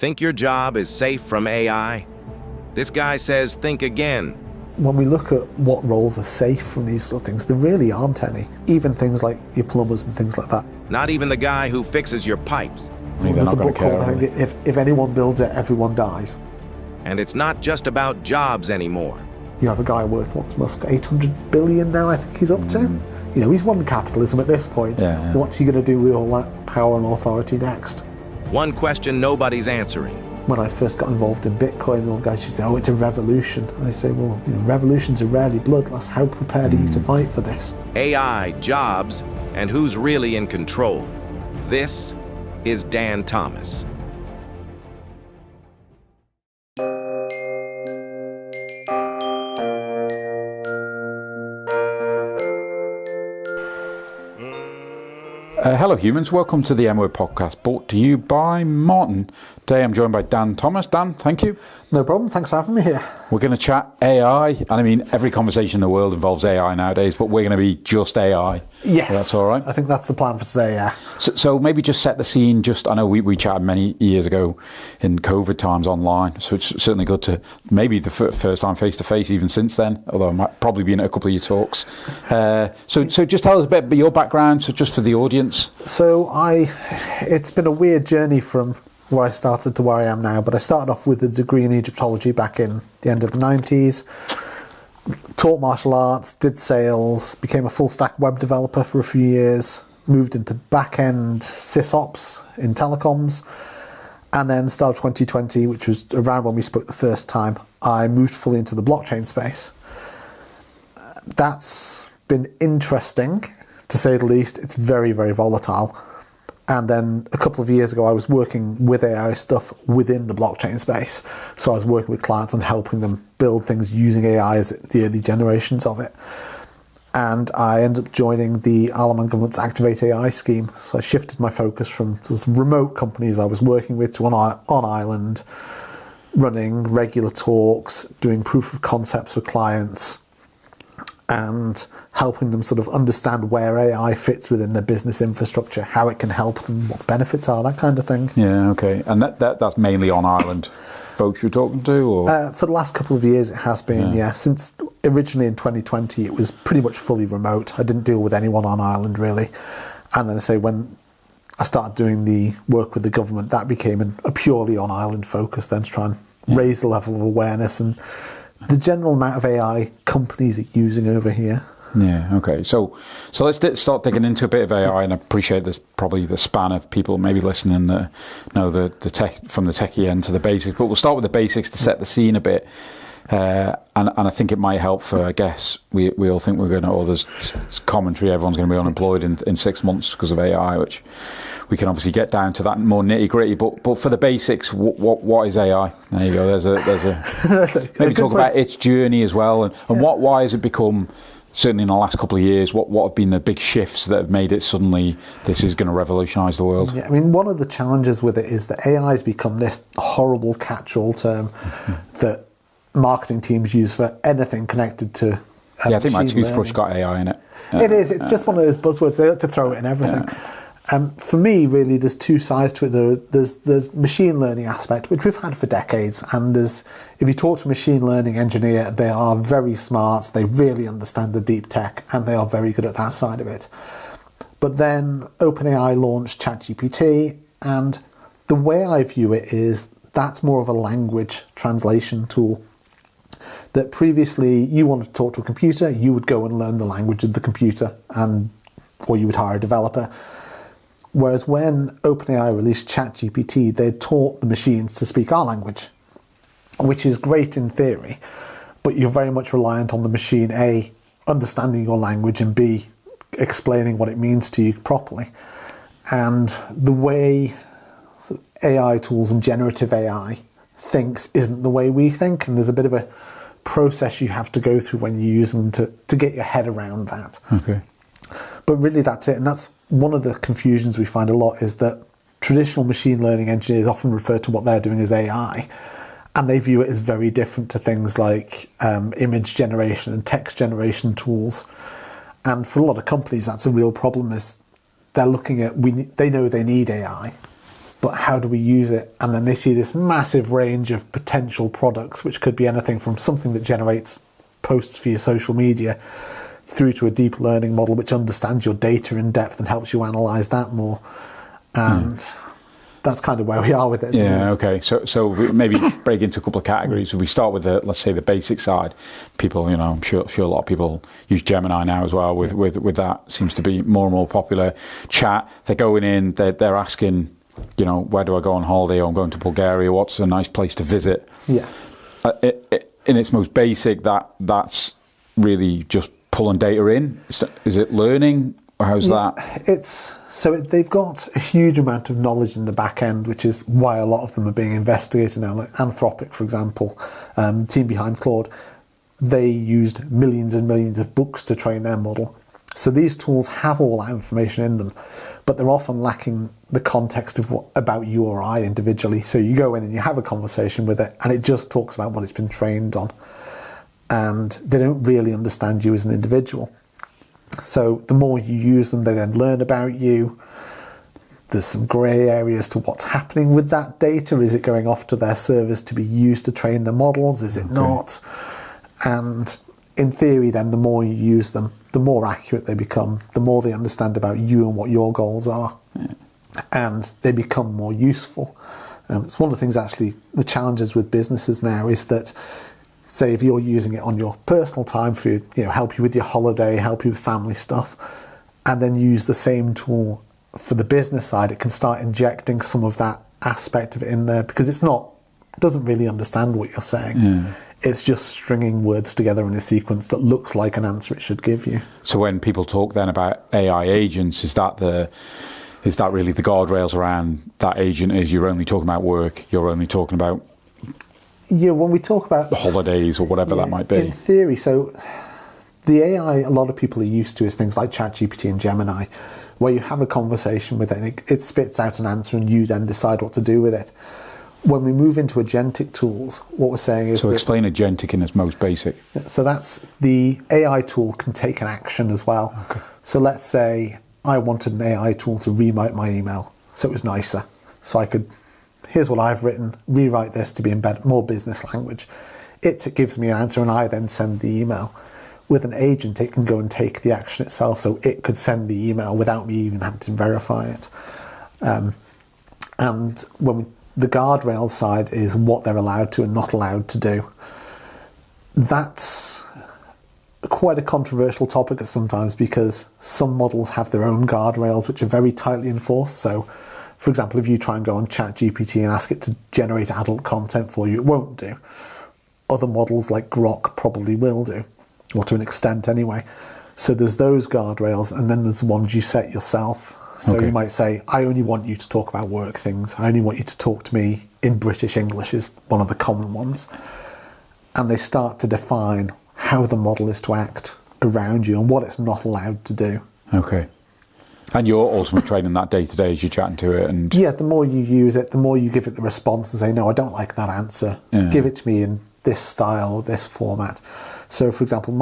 Think your job is safe from AI? This guy says think again. When we look at what roles are safe from these sort of things, there really aren't any. Even things like your plumbers and things like that. Not even the guy who fixes your pipes. There's a book called If Anyone Builds It, Everyone Dies. And it's not just about jobs anymore. You have a guy worth, what's Musk, 800 billion now, I think he's up to? You know, he's won capitalism at this point. Yeah. What's he going to do with all that power and authority next? One question nobody's answering. When I first got involved in Bitcoin, all the guys used to say, oh, it's a revolution. And I say, well, you know, revolutions are rarely bloodless. How prepared are you to fight for this? AI, jobs, and who's really in control. This is Dan Thomas. Hello humans, welcome to the M-Word podcast, brought to you by Martin. Today I'm joined by Dan Thomas. Dan, thank you. No problem, thanks for having me here. We're going to chat AI, and I mean every conversation in the world involves AI nowadays, but we're going to be just AI. Yes. That's all right? I think that's the plan for today, yeah. So maybe just set the scene, I know we chatted many years ago in COVID times online, so it's certainly good to, maybe the first time face-to-face even since then, although I might probably be in a couple of your talks. So just tell us a bit about your background, so just for the audience. So it's been a weird journey from where I started to where I am now, but I started off with a degree in Egyptology back in the end of the 90s, taught martial arts, did sales, became a full stack web developer for a few years, moved into back-end sysops in telecoms, and then start of 2020, which was around when we spoke the first time, I moved fully into the blockchain space. That's been interesting, to say the least. It's very, very volatile. And then a couple of years ago, I was working with AI stuff within the blockchain space. So I was working with clients and helping them build things using AI as the early generations of it. And I ended up joining the Isle of Man government's Activate AI scheme. So I shifted my focus from sort of remote companies I was working with to on island, running regular talks, doing proof of concepts for clients, and helping them sort of understand where AI fits within their business infrastructure, how it can help them, what benefits are, that kind of thing. Yeah, okay. And that's mainly on island folks you're talking to? Or? For the last couple of years it has been, yeah. Since originally in 2020 it was pretty much fully remote. I didn't deal with anyone on island really. And then I say when I started doing the work with the government, that became a purely on island focus then to try and raise the level of awareness and the general amount of AI companies are using over here. Yeah, okay. So let's start digging into a bit of AI, and I appreciate there's probably the span of people maybe listening that know the tech, from the techie end to the basics, but we'll start with the basics to set the scene a bit. And I think it might help for, I guess, we all think we're going to, there's commentary, everyone's going to be unemployed in 6 months because of AI, which we can obviously get down to that more nitty gritty, but for the basics, what is AI? There you go. There's a maybe talk about its journey as well, and why has it become, certainly in the last couple of years, what have been the big shifts that have made it suddenly this is going to revolutionise the world? Yeah, I mean, one of the challenges with it is that AI has become this horrible catch-all term that marketing teams use for anything connected to I think my toothbrush got AI in it. It is. It's just one of those buzzwords. They like to throw it in everything. For me, really, there's two sides to it. There's machine learning aspect, which we've had for decades, and if you talk to a machine learning engineer, they are very smart, they really understand the deep tech, and they are very good at that side of it. But then OpenAI launched ChatGPT, and the way I view it is that's more of a language translation tool. That previously you wanted to talk to a computer, you would go and learn the language of the computer, or you would hire a developer. Whereas when OpenAI released ChatGPT, they taught the machines to speak our language, which is great in theory, but you're very much reliant on the machine, A, understanding your language, and B, explaining what it means to you properly. And the way sort of AI tools and generative AI thinks isn't the way we think, and there's a bit of a process you have to go through when you use them to get your head around that. Okay. But really that's it, and that's one of the confusions we find a lot, is that traditional machine learning engineers often refer to what they're doing as AI, and they view it as very different to things like image generation and text generation tools. And for a lot of companies that's a real problem, is they're looking at, they know they need AI, but how do we use it? And then they see this massive range of potential products, which could be anything from something that generates posts for your social media through to a deep learning model which understands your data in depth and helps you analyze that more. And that's kind of where we are with it. Yeah, okay. So we maybe break into a couple of categories. We start with let's say the basic side. People, I'm sure a lot of people use Gemini now as well. With that, seems to be more and more popular. Chat, they're going in, they're asking, where do I go on holiday? Or I'm going to Bulgaria. What's a nice place to visit? Yeah. In its most basic, that's really just pulling data in. Is it learning? Or how's that? They've got a huge amount of knowledge in the back end, which is why a lot of them are being investigated now. Like Anthropic, for example, team behind Claude, they used millions and millions of books to train their model. So these tools have all that information in them, but they're often lacking the context of about you or I individually. So you go in and you have a conversation with it, and it just talks about what it's been trained on, and they don't really understand you as an individual. So the more you use them, they then learn about you. There's some grey areas to what's happening with that data. Is it going off to their servers to be used to train the models? Is it not? And in theory, then, the more you use them, the more accurate they become, the more they understand about you and what your goals are. And they become more useful. It's one of the things, actually, the challenges with businesses now is that, say, if you're using it on your personal time for, help you with your holiday, help you with family stuff, and then use the same tool for the business side, it can start injecting some of that aspect of it in there, because it doesn't really understand what you're saying. It's just stringing words together in a sequence that looks like an answer it should give you. So when people talk then about AI agents, is that really the guardrails around that agent? Is you're only talking about work, you're only talking about when we talk about holidays or whatever that might be. In theory, so the AI a lot of people are used to is things like ChatGPT and Gemini, where you have a conversation with it and it spits out an answer and you then decide what to do with it. When we move into agentic tools, what we're saying is... So explain agentic in its most basic. So that's the AI tool can take an action as well. Okay. So let's say I wanted an AI tool to rewrite my email so it was nicer. So I could, here's what I've written, rewrite this to be in more business language. It gives me an answer and I then send the email. With an agent, it can go and take the action itself, so it could send the email without me even having to verify it. And the guardrail side is what they're allowed to and not allowed to do. That's quite a controversial topic sometimes, because some models have their own guardrails which are very tightly enforced. So, for example, if you try and go on ChatGPT and ask it to generate adult content for you, it won't do. Other models like Grok probably will do, or to an extent anyway. So there's those guardrails, and then there's the ones you set yourself. So you might say, I only want you to talk about work things. I only want you to talk to me in British English is one of the common ones. And they start to define how the model is to act around you and what it's not allowed to do. Okay. And you're ultimately training that day to day as you're chatting to it. And yeah, the more you use it, the more you give it the response and say, no, I don't like that answer. Yeah. Give it to me in this style or this format. So, for example,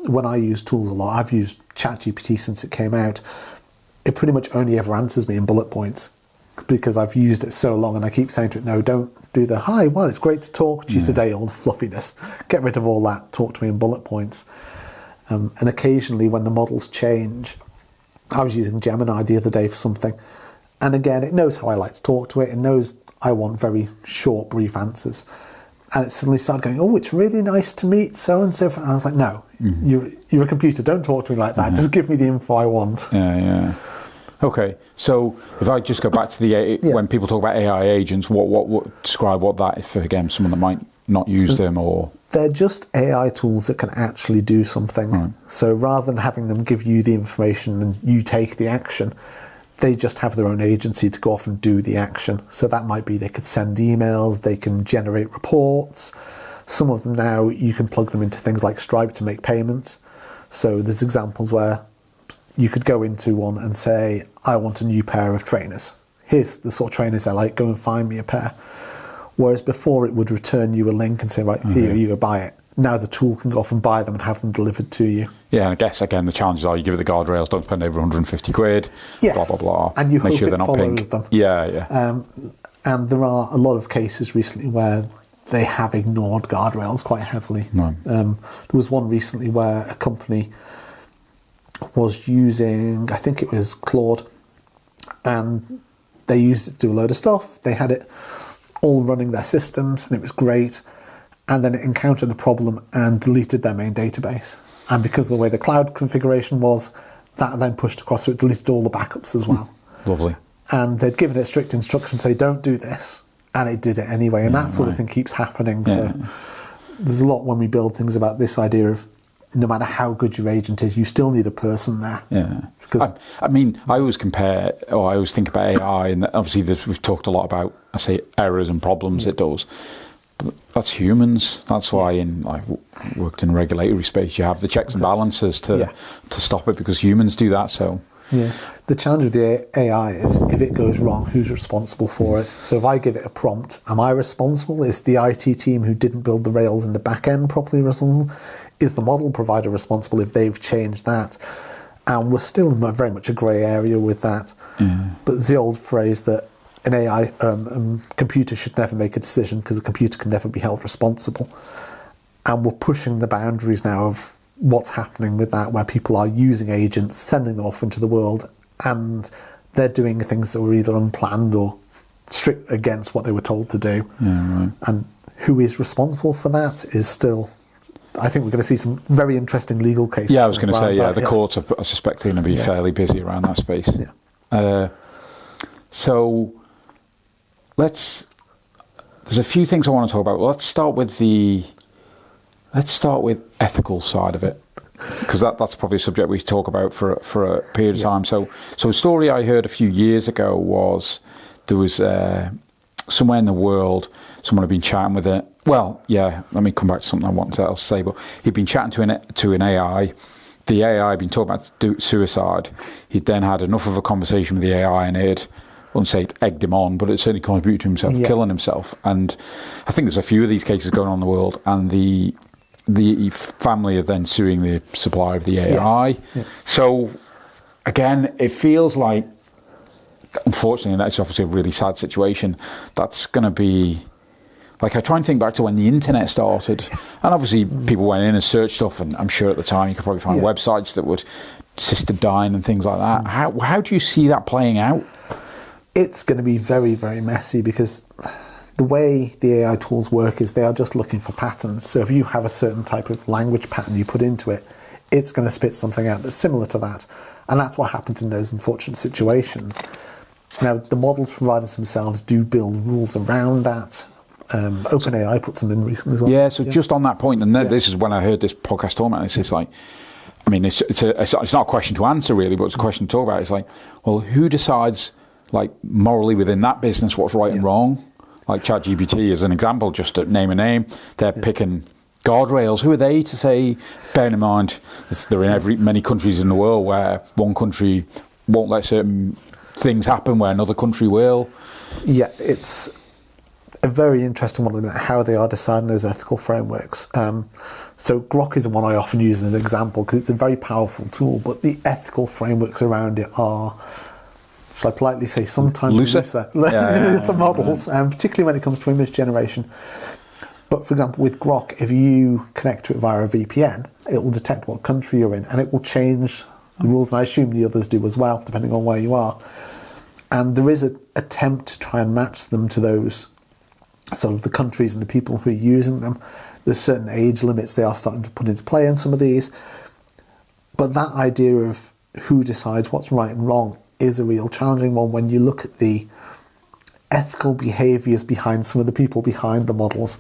when I use tools a lot, I've used ChatGPT since it came out. It pretty much only ever answers me in bullet points, because I've used it so long and I keep saying to it, no, don't do the, hi, well, it's great to talk to you today, all the fluffiness. Get rid of all that, talk to me in bullet points. And occasionally when the models change, I was using Gemini the other day for something, and again, it knows how I like to talk to it. It knows I want very short, brief answers. And it suddenly started going, oh, it's really nice to meet so-and-so. And I was like, no, you're a computer. Don't talk to me like that. Just give me the info I want. Yeah. Okay. So if I just go back to the, when people talk about AI agents, what describe what that is for, again, someone that might not use them or... They're just AI tools that can actually do something. Right. So rather than having them give you the information and you take the action, they just have their own agency to go off and do the action. So that might be they could send emails, they can generate reports. Some of them now, you can plug them into things like Stripe to make payments. So there's examples where you could go into one and say, I want a new pair of trainers. Here's the sort of trainers I like, go and find me a pair. Whereas before it would return you a link and say, right, here, you go buy it. now the tool can go off and buy them and have them delivered to you. Yeah, and I guess, again, the challenges are you give it the guardrails, don't spend over 150 quid, Yes. blah, blah, blah. And you Make hope sure it they're not follows pink. them. Yeah. And there are a lot of cases recently where they have ignored guardrails quite heavily. Right. There was one recently where a company was using, I think it was Claude, and they used it to do a load of stuff. They had it all running their systems, and it was great. And then it encountered the problem and deleted their main database. And because of the way the cloud configuration was, that then pushed across, so it deleted all the backups as well. Lovely. And they'd given it strict instructions, say, don't do this. And it did it anyway. And that sort of thing keeps happening. So there's a lot when we build things about this idea of no matter how good your agent is, you still need a person there. Yeah. Because I mean, I always think about AI, and obviously we've talked a lot about, I say, errors and problems it does. But that's humans. That's why I've worked in a regulatory space, you have the checks and balances to stop it, because humans do that. So yeah, the challenge with the AI is if it goes wrong, who's responsible for it? So if I give it a prompt, am I responsible? Is the IT team who didn't build the Rails in the back end properly responsible? Is the model provider responsible if they've changed that? And we're still in very much a grey area with that. But there's the old phrase that an AI computer should never make a decision because a computer can never be held responsible. And we're pushing the boundaries now of what's happening with that, where people are using agents, sending them off into the world, and they're doing things that were either unplanned or strict against what they were told to do. And who is responsible for that is still... I think we're going to see some very interesting legal cases. yeah, I was going to say, that. the courts are, I suspect, going to be fairly busy around that space. So there's a few things I want to talk about. Let's start with ethical side of it, because that's probably a subject we talk about for a period of time. So a story I heard a few years ago was there was somewhere in the world someone had been chatting with it. Well, yeah, let me come back to something I wanted to say, but he'd been chatting to an AI. The AI had been talking about suicide. He'd then had enough of a conversation with the AI, and it, I wouldn't say it egged him on, but it certainly contributed to himself killing himself. And I think there's a few of these cases going on in the world, and the family are then suing the supplier of the AI. Yes. Yeah. So, again, it feels like, unfortunately, and that's obviously a really sad situation, that's going to be... Like, I try and think back to when the internet started, and obviously people went in and searched stuff, and I'm sure at the time you could probably find websites that would assist dying and things like that. How do you see that playing out? It's going to be very, very messy, because the way the AI tools work is they are just looking for patterns. So if you have a certain type of language pattern you put into it, it's going to spit something out that's similar to that. And that's what happens in those unfortunate situations. Now, the model providers themselves do build rules around that. OpenAI puts them in recently as well. Yeah, so just on that point, and this is when I heard this podcast talk about this, it's like, I mean, it's not a question to answer really, but it's a question to talk about. It's like, well, who decides, like, morally within that business what's right and wrong? Like ChatGPT as an example, just to name a name, they're picking guardrails. Who are they to say, bearing in mind, they're in many countries in the world where one country won't let certain things happen where another country will? Yeah, it's a very interesting one about how they are deciding those ethical frameworks. So Grok is the one I often use as an example because it's a very powerful tool, but the ethical frameworks around it are, shall I politely say, sometimes looser. The models, particularly when it comes to image generation. But for example, with Grok, if you connect to it via a VPN, it will detect what country you're in, and it will change the rules, and I assume the others do as well, depending on where you are. And there is an attempt to try and match them to those sort of the countries and the people who are using them. There's certain age limits they are starting to put into play in some of these. But that idea of who decides what's right and wrong is a real challenging one when you look at the ethical behaviours behind some of the people behind the models,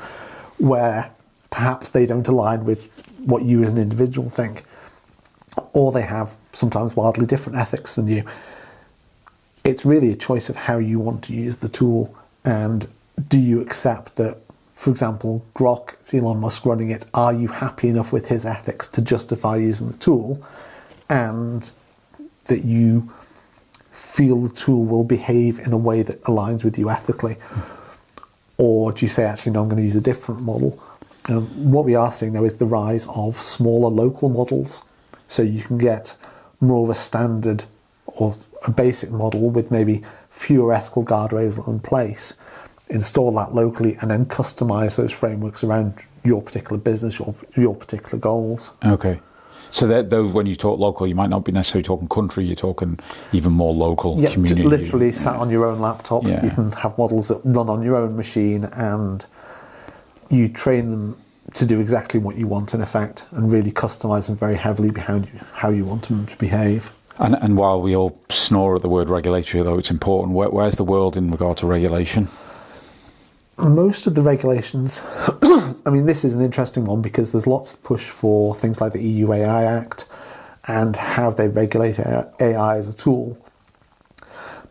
where perhaps they don't align with what you as an individual think, or they have sometimes wildly different ethics than you. It's really a choice of how you want to use the tool, and do you accept that, for example, Grok, it's Elon Musk running it, are you happy enough with his ethics to justify using the tool, and that you feel the tool will behave in a way that aligns with you ethically? Or do you say, actually, no, I'm going to use a different model? What we are seeing, though, is the rise of smaller local models. So you can get more of a standard or a basic model with maybe fewer ethical guardrails in place, install that locally, and then customize those frameworks around your particular business, your particular goals. Okay. So those, when you talk local, you might not be necessarily talking country, you're talking even more local community. Literally sat on your own laptop. Yeah. You can have models that run on your own machine, and you train them to do exactly what you want, in effect, and really customize them very heavily behind how you want them to behave. And while we all snore at the word regulatory, though it's important, where's the world in regard to regulation? Most of the regulations, I mean, this is an interesting one because there's lots of push for things like the EU AI Act and how they regulate AI as a tool.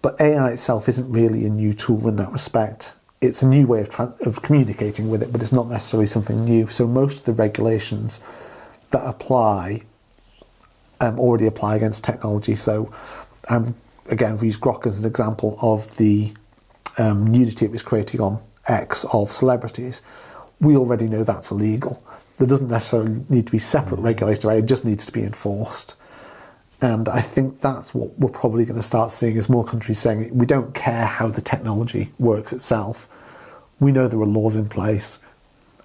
But AI itself isn't really a new tool in that respect. It's a new way of communicating with it, but it's not necessarily something new. So most of the regulations that apply already apply against technology. So again, we use Grok as an example of the nudity it was creating on X of celebrities. We already know that's illegal. There doesn't necessarily need to be separate regulatory, it just needs to be enforced. And I think that's what we're probably going to start seeing, is more countries saying, we don't care how the technology works itself. We know there are laws in place,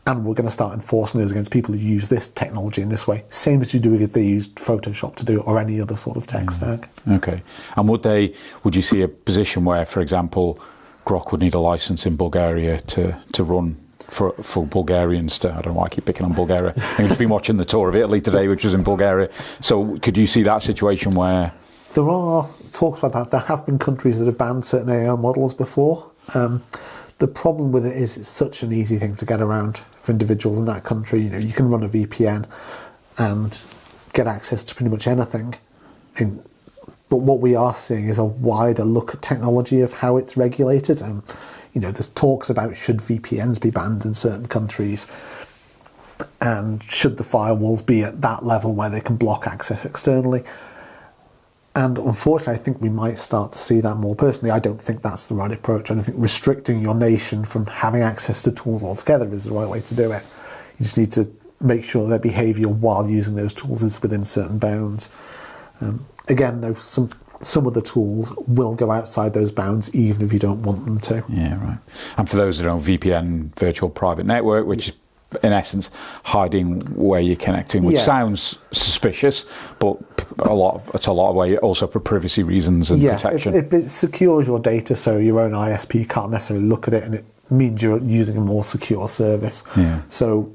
and we're going to start enforcing those against people who use this technology in this way. Same as you do if they used Photoshop to do it, or any other sort of tech stack. Okay. And would you see a position where, for example, Grok would need a license in Bulgaria to run for Bulgarians to, I don't know why I keep picking on Bulgaria. I've just been watching the tour of Italy today, which was in Bulgaria. So could you see that situation where... There are talks about that. There have been countries that have banned certain AI models before. The problem with it is it's such an easy thing to get around for individuals in that country. You know, you can run a VPN and get access to pretty much anything. But what we are seeing is a wider look at technology of how it's regulated. You know, there's talks about should VPNs be banned in certain countries, and should the firewalls be at that level where they can block access externally. And unfortunately, I think we might start to see that more. Personally, I don't think that's the right approach. I don't think restricting your nation from having access to tools altogether is the right way to do it. You just need to make sure their behaviour while using those tools is within certain bounds. Again, though, some of the tools will go outside those bounds even if you don't want them to. Yeah, right. And for those that don't, VPN, virtual private network, which is in essence hiding where you're connecting, which sounds suspicious, but it's a lot of way also for privacy reasons and protection. It secures your data, so your own ISP can't necessarily look at it, and it means you're using a more secure service. Yeah. So,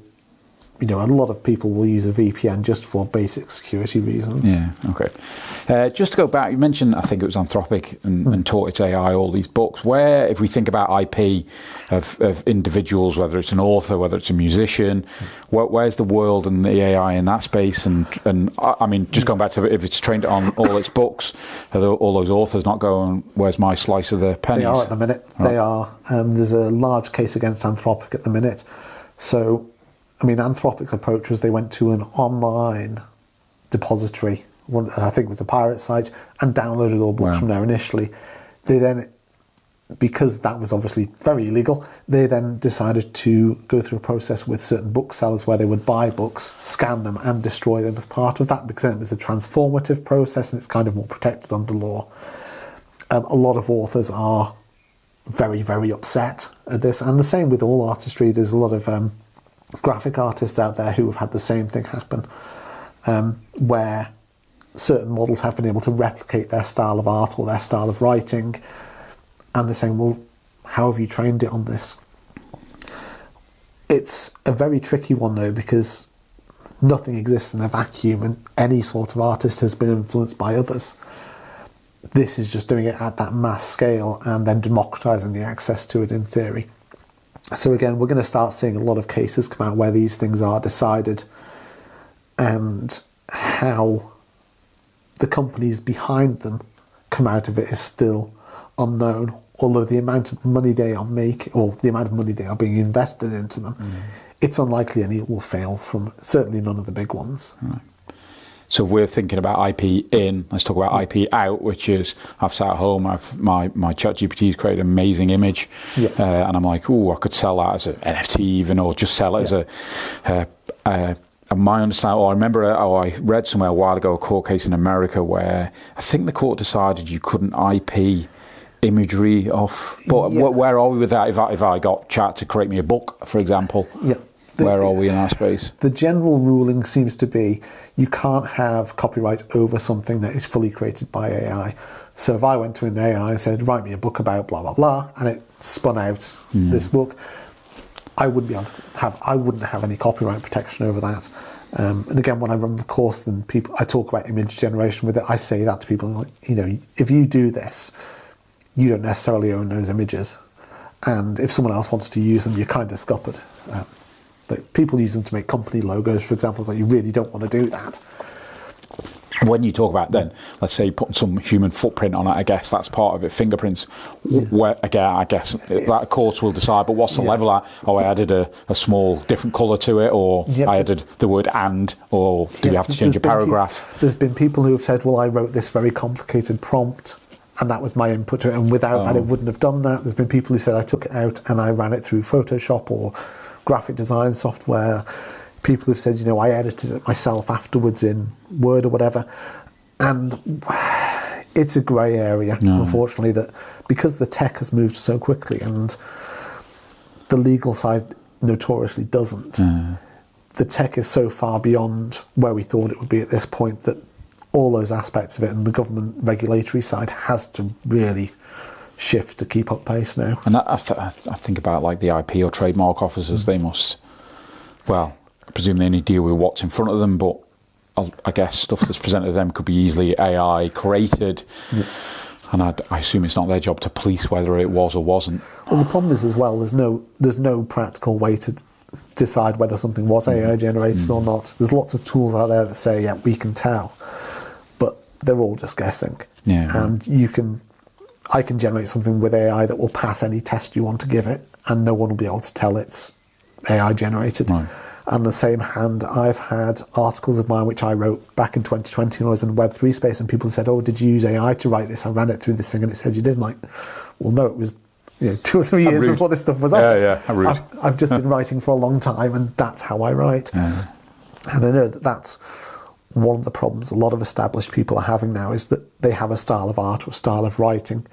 you know, a lot of people will use a VPN just for basic security reasons. Yeah, okay. Just to go back, you mentioned, I think it was Anthropic and taught its AI all these books. Where, if we think about IP of individuals, whether it's an author, whether it's a musician, where's the world and the AI in that space? And I mean, just going back to if it's trained on all its books, are all those authors not going, where's my slice of the pennies? They are at the minute. Right. They are. There's a large case against Anthropic at the minute. So, I mean, Anthropic's approach was they went to an online depository, I think it was a pirate site, and downloaded all books from there initially. They then, because that was obviously very illegal, they then decided to go through a process with certain booksellers where they would buy books, scan them, and destroy them as part of that, because then it was a transformative process and it's kind of more protected under law. A lot of authors are very, very upset at this, and the same with all artistry. There's a lot of graphic artists out there who have had the same thing happen, where certain models have been able to replicate their style of art or their style of writing, and they're saying, well, how have you trained it on this? It's a very tricky one, though, because nothing exists in a vacuum, and any sort of artist has been influenced by others. This is just doing it at that mass scale and then democratizing the access to it in theory. So again, we're going to start seeing a lot of cases come out where these things are decided, and how the companies behind them come out of it is still unknown, although the amount of money they are making, or the amount of money they are being invested into them, it's unlikely any will fail from certainly none of the big ones. Right. So if we're thinking about IP in, let's talk about IP out, which is I've sat at home, my ChatGPT's created an amazing image, and I'm like, oh, I could sell that as an NFT even, or just sell it as my understanding, or I remember, I read somewhere a while ago a court case in America where I think the court decided you couldn't IP imagery off. But where are we with that? If I got Chat to create me a book, for example, where are we in that space? The general ruling seems to be you can't have copyright over something that is fully created by AI. So if I went to an AI and said, write me a book about blah, blah, blah, and it spun out this book, I wouldn't have any copyright protection over that. And again, when I run the course and I talk about image generation with it, I say that to people, like, if you do this, you don't necessarily own those images. And if someone else wants to use them, you're kind of scuppered. But people use them to make company logos, for example, so you really don't want to do that. When you talk about then, let's say putting some human footprint on it, I guess that's part of it, fingerprints, where, again, I guess that courts will decide, but what's the level at? Oh, I added a small different colour to it, or I added the word and, or do you have to change a paragraph? There's been people who have said, well, I wrote this very complicated prompt, and that was my input to it, and without that it wouldn't have done that. There's been people who said I took it out and I ran it through Photoshop or graphic design software. People who've said, I edited it myself afterwards in Word or whatever. And it's a grey area, unfortunately, that because the tech has moved so quickly and the legal side notoriously doesn't, the tech is so far beyond where we thought it would be at this point that all those aspects of it and the government regulatory side has to really shift to keep up pace now. And I think about like the IP or trademark officers, they must, well, I presume they only deal with what's in front of them, but I guess stuff that's presented to them could be easily AI created. And I assume it's not their job to police whether it was or wasn't. Well, the problem is as well, there's no practical way to decide whether something was AI generated or not. There's lots of tools out there that say, we can tell, but they're all just guessing. And I can generate something with AI that will pass any test you want to give it, and no one will be able to tell it's AI generated. Right. On the same hand, I've had articles of mine which I wrote back in 2020 when I was in the Web3 space, and people said, oh, did you use AI to write this? I ran it through this thing and it said you did. I'm like, well, no, it was 2 or 3 years before this stuff was out. I've just been writing for a long time, and that's how I write. And I know that's one of the problems a lot of established people are having now, is that they have a style of art or a style of writing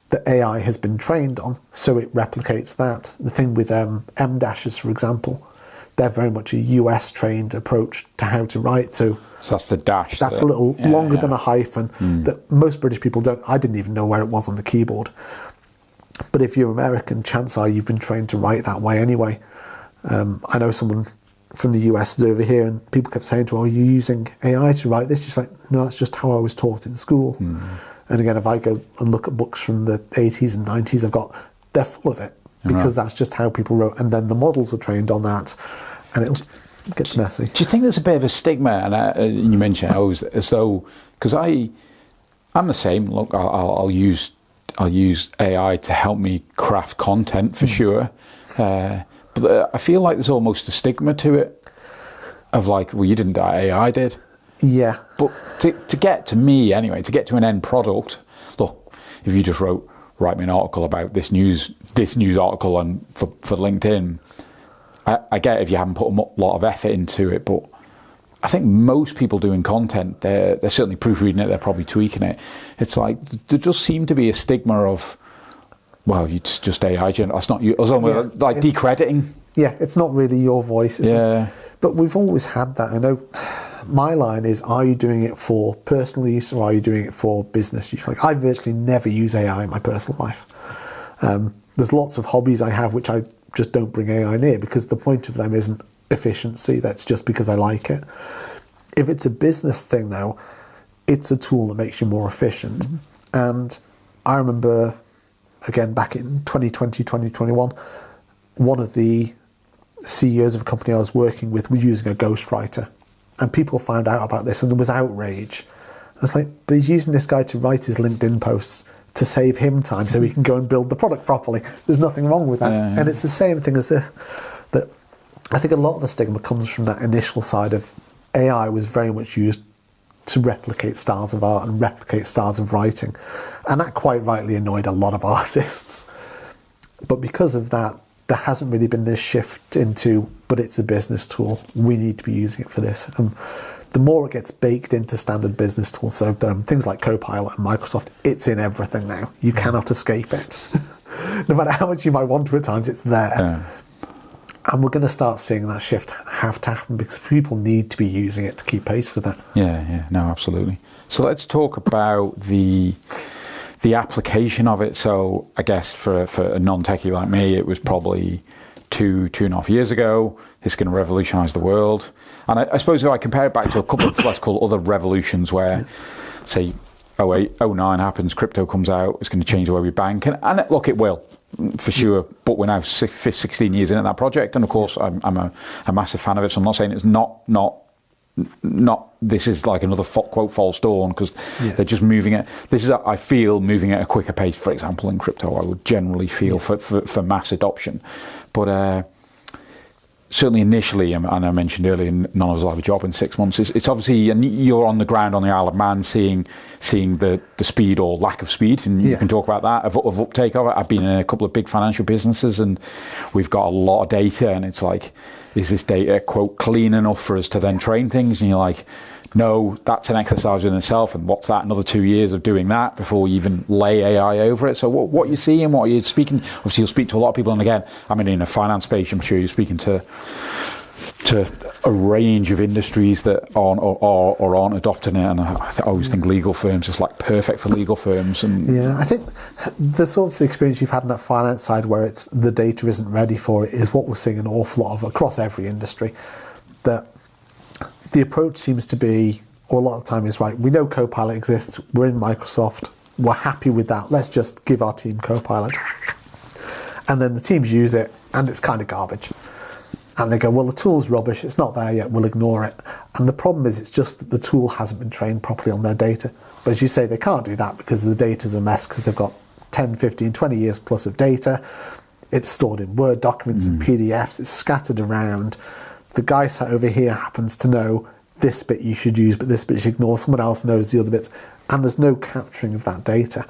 that AI has been trained on, so it replicates that. The thing with M-dashes, for example, they're very much a US-trained approach to how to write. So that's the dash. That's a little longer than a hyphen that most British people don't. I didn't even know where it was on the keyboard. But if you're American, chances are you've been trained to write that way anyway. I know someone from the US is over here, and people kept saying to her, are you using AI to write this? She's like, no, that's just how I was taught in school. And again, if I go and look at books from the 80s and 90s, they're full of it, because that's just how people wrote. And then the models were trained on that, and it gets messy. Do you think there's a bit of a stigma? And you mentioned as though, because I'm the same. Look, I'll use AI to help me craft content for sure. But I feel like there's almost a stigma to it of like, well, you didn't die, AI did. Yeah. But to get to me anyway, to get to an end product, look, if you just write me an article about this news article and for LinkedIn, I get if you haven't put a lot of effort into it, but I think most people doing content, they're certainly proofreading it, they're probably tweaking it. It's like, there just seem to be a stigma of, well, it's just AI, that's not you. Like decrediting. Yeah, it's not really your voice. But we've always had that. I know my line is, are you doing it for personal use or are you doing it for business use? Like, I virtually never use AI in my personal life. There's lots of hobbies I have which I just don't bring AI near, because the point of them isn't efficiency. That's just because I like it. If it's a business thing, though, it's a tool that makes you more efficient. And I remember, again, back in 2020, 2021, one of the CEOs of a company I was working with was using a ghostwriter. And people found out about this and there was outrage. I was like, but he's using this guy to write his LinkedIn posts to save him time so he can go and build the product properly. There's nothing wrong with that. And it's the same thing as this, that I think a lot of the stigma comes from that initial side of AI was very much used to replicate styles of art and replicate styles of writing. And that quite rightly annoyed a lot of artists. But because of that, there hasn't really been this shift into, but it's a business tool, we need to be using it for this. And the more it gets baked into standard business tools, so things like Copilot and Microsoft, it's in everything now. You cannot escape it. No matter how much you might want to at times, it's there. Yeah. And we're going to start seeing that shift have to happen because people need to be using it to keep pace with it. Yeah, no, absolutely. So let's talk about the application of it. So I guess for a non-techie like me, it was probably 2.5 years ago. It's going to revolutionise the world. And I suppose if I compare it back to a couple of, let's call other revolutions where, say, 08, 09 happens, crypto comes out, it's going to change the way we bank. And look, it will, for sure. But we're now 16 years into that project. And of course, I'm a massive fan of it. So I'm not saying it's not this is like another quote false dawn, because they're just moving it. This is, I feel, moving at a quicker pace, for example, in crypto, I would generally feel for mass adoption. But certainly initially, and I mentioned earlier, none of us will have a job in 6 months. It's obviously, and you're on the ground on the Isle of Man seeing the speed or lack of speed, and you can talk about that, of uptake of it. I've been in a couple of big financial businesses and we've got a lot of data, and it's like, is this data, quote, clean enough for us to then train things? And you're like, no, that's an exercise in itself, and what's that, another 2 years of doing that before you even lay AI over it? So what you're seeing, what you're speaking, obviously you'll speak to a lot of people, and again, I mean, in a finance space, I'm sure you're speaking to a range of industries that aren't or aren't adopting it, and I always think legal firms is like perfect for legal firms. And yeah, I think the sort of experience you've had on that finance side where it's the data isn't ready for it is what we're seeing an awful lot of across every industry. That the approach seems to be, or a lot of the time is, right, we know Copilot exists, we're in Microsoft, we're happy with that, let's just give our team Copilot. And then the teams use it, and it's kind of garbage. And they go, well, the tool's rubbish, it's not there yet, we'll ignore it. And the problem is, it's just that the tool hasn't been trained properly on their data. But as you say, they can't do that because the data's a mess, because they've got 10, 15, 20 years plus of data. It's stored in Word documents and PDFs, it's scattered around. The guy sat over here happens to know this bit you should use, but this bit you should ignore. Someone else knows the other bits. And there's no capturing of that data.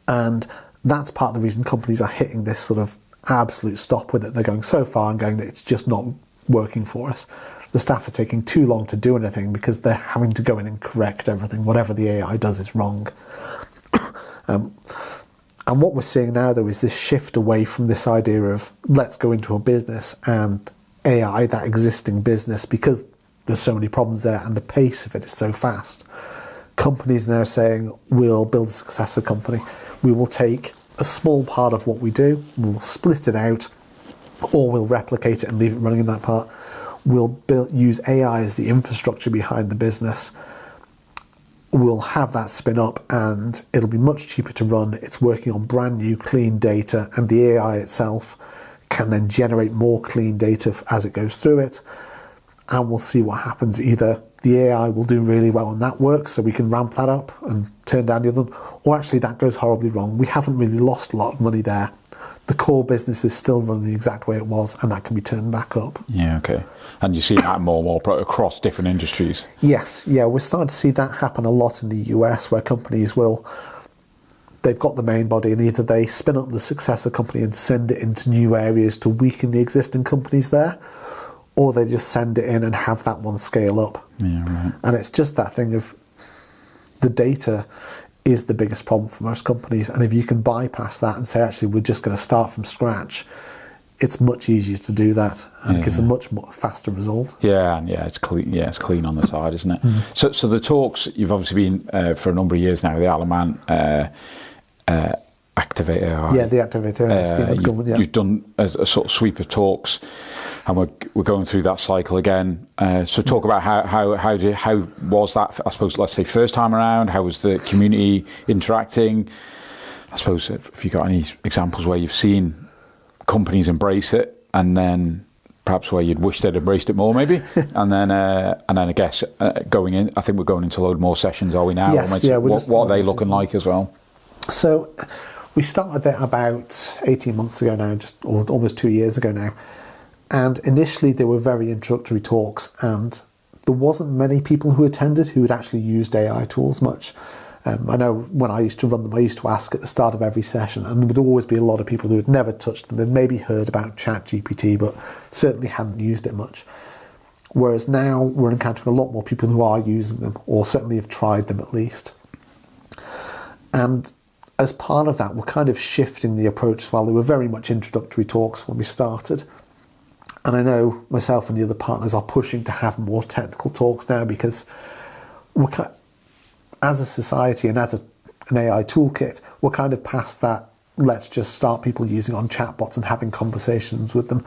And that's part of the reason companies are hitting this sort of absolute stop with it. They're going so far and going that it's just not working for us. The staff are taking too long to do anything because they're having to go in and correct everything. Whatever the AI does is wrong. And what we're seeing now, though, is this shift away from this idea of let's go into a business and AI, that existing business, because there's so many problems there and the pace of it is so fast. Companies now saying, we'll build a successor company. We will take a small part of what we do, we'll split it out, or we'll replicate it and leave it running in that part. We'll use AI as the infrastructure behind the business. We'll have that spin up and it'll be much cheaper to run. It's working on brand new clean data, and the AI itself can then generate more clean data as it goes through it. And we'll see what happens. Either the AI will do really well and that works, so we can ramp that up and turn down the other one, or actually that goes horribly wrong. We haven't really lost a lot of money there. The core business is still running the exact way it was, and that can be turned back up. Yeah, okay. And you see that more and more across different industries? Yes, yeah, we're starting to see that happen a lot in the US, where companies they've got the main body, and either they spin up the successor company and send it into new areas to weaken the existing companies there, or they just send it in and have that one scale up. Yeah, right. And it's just that thing of the data is the biggest problem for most companies, and if you can bypass that and say, actually, we're just going to start from scratch, it's much easier to do that, and it gives a much more faster result. Yeah, and it's clean. Yeah, it's clean on the side, isn't it? So the talks, you've obviously been for a number of years now, the Isle of Man Activate AI. Yeah, the Activate AI scheme of the government. Yeah. You've done a sort of sweep of talks, and we're going through that cycle again. So talk about how was that? I suppose, let's say, first time around. How was the community interacting? I suppose if you got any examples where you've seen companies embrace it, and then perhaps where you'd wish they'd embraced it more, maybe, and then I guess going in. I think we're going into a load more sessions, are we now? Yes, yeah. What are they looking like as well? So we started that about 18 months ago now, or almost 2 years ago now. And initially they were very introductory talks, and there wasn't many people who attended who had actually used AI tools much. I know when I used to run them, I used to ask at the start of every session, and there would always be a lot of people who had never touched them. They'd maybe heard about ChatGPT, but certainly hadn't used it much. Whereas now we're encountering a lot more people who are using them, or certainly have tried them at least. And as part of that, we're kind of shifting the approach as well. They were very much introductory talks when we started. And I know myself and the other partners are pushing to have more technical talks now, because as a society and as an AI toolkit, we're kind of past that, let's just start people using on chatbots and having conversations with them.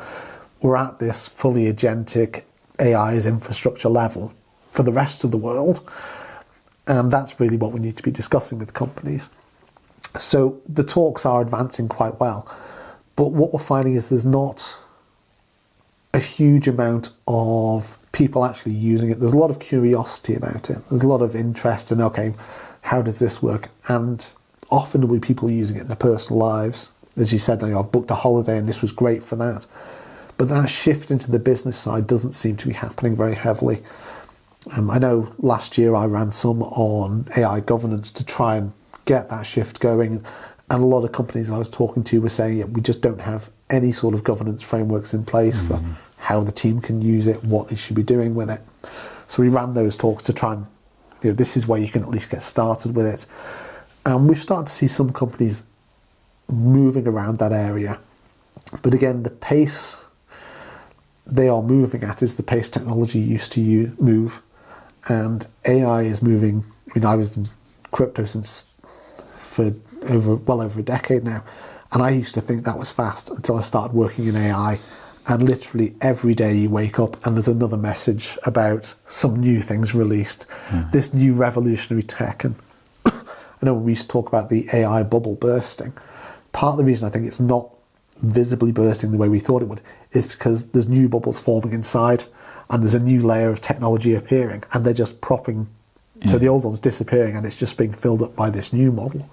We're at this fully agentic AI as infrastructure level for the rest of the world. And that's really what we need to be discussing with companies. So the talks are advancing quite well. But what we're finding is there's not a huge amount of people actually using it. There's a lot of curiosity about it. There's a lot of interest in, okay, how does this work? And often there'll be people using it in their personal lives. As you said, I've booked a holiday and this was great for that. But that shift into the business side doesn't seem to be happening very heavily. I know last year I ran some on AI governance to try and get that shift going. And a lot of companies I was talking to were saying, yeah, we just don't have any sort of governance frameworks in place for how the team can use it, what they should be doing with it. So we ran those talks to try and, this is where you can at least get started with it. And we've started to see some companies moving around that area. But again, the pace they are moving at is the pace technology used to move. And AI is moving. I was in crypto for well over a decade now. And I used to think that was fast until I started working in AI. And literally every day you wake up and there's another message about some new things released, this new revolutionary tech. And I know when we used to talk about the AI bubble bursting, part of the reason I think it's not visibly bursting the way we thought it would is because there's new bubbles forming inside and there's a new layer of technology appearing and they're just propping, so the old one's disappearing and it's just being filled up by this new model.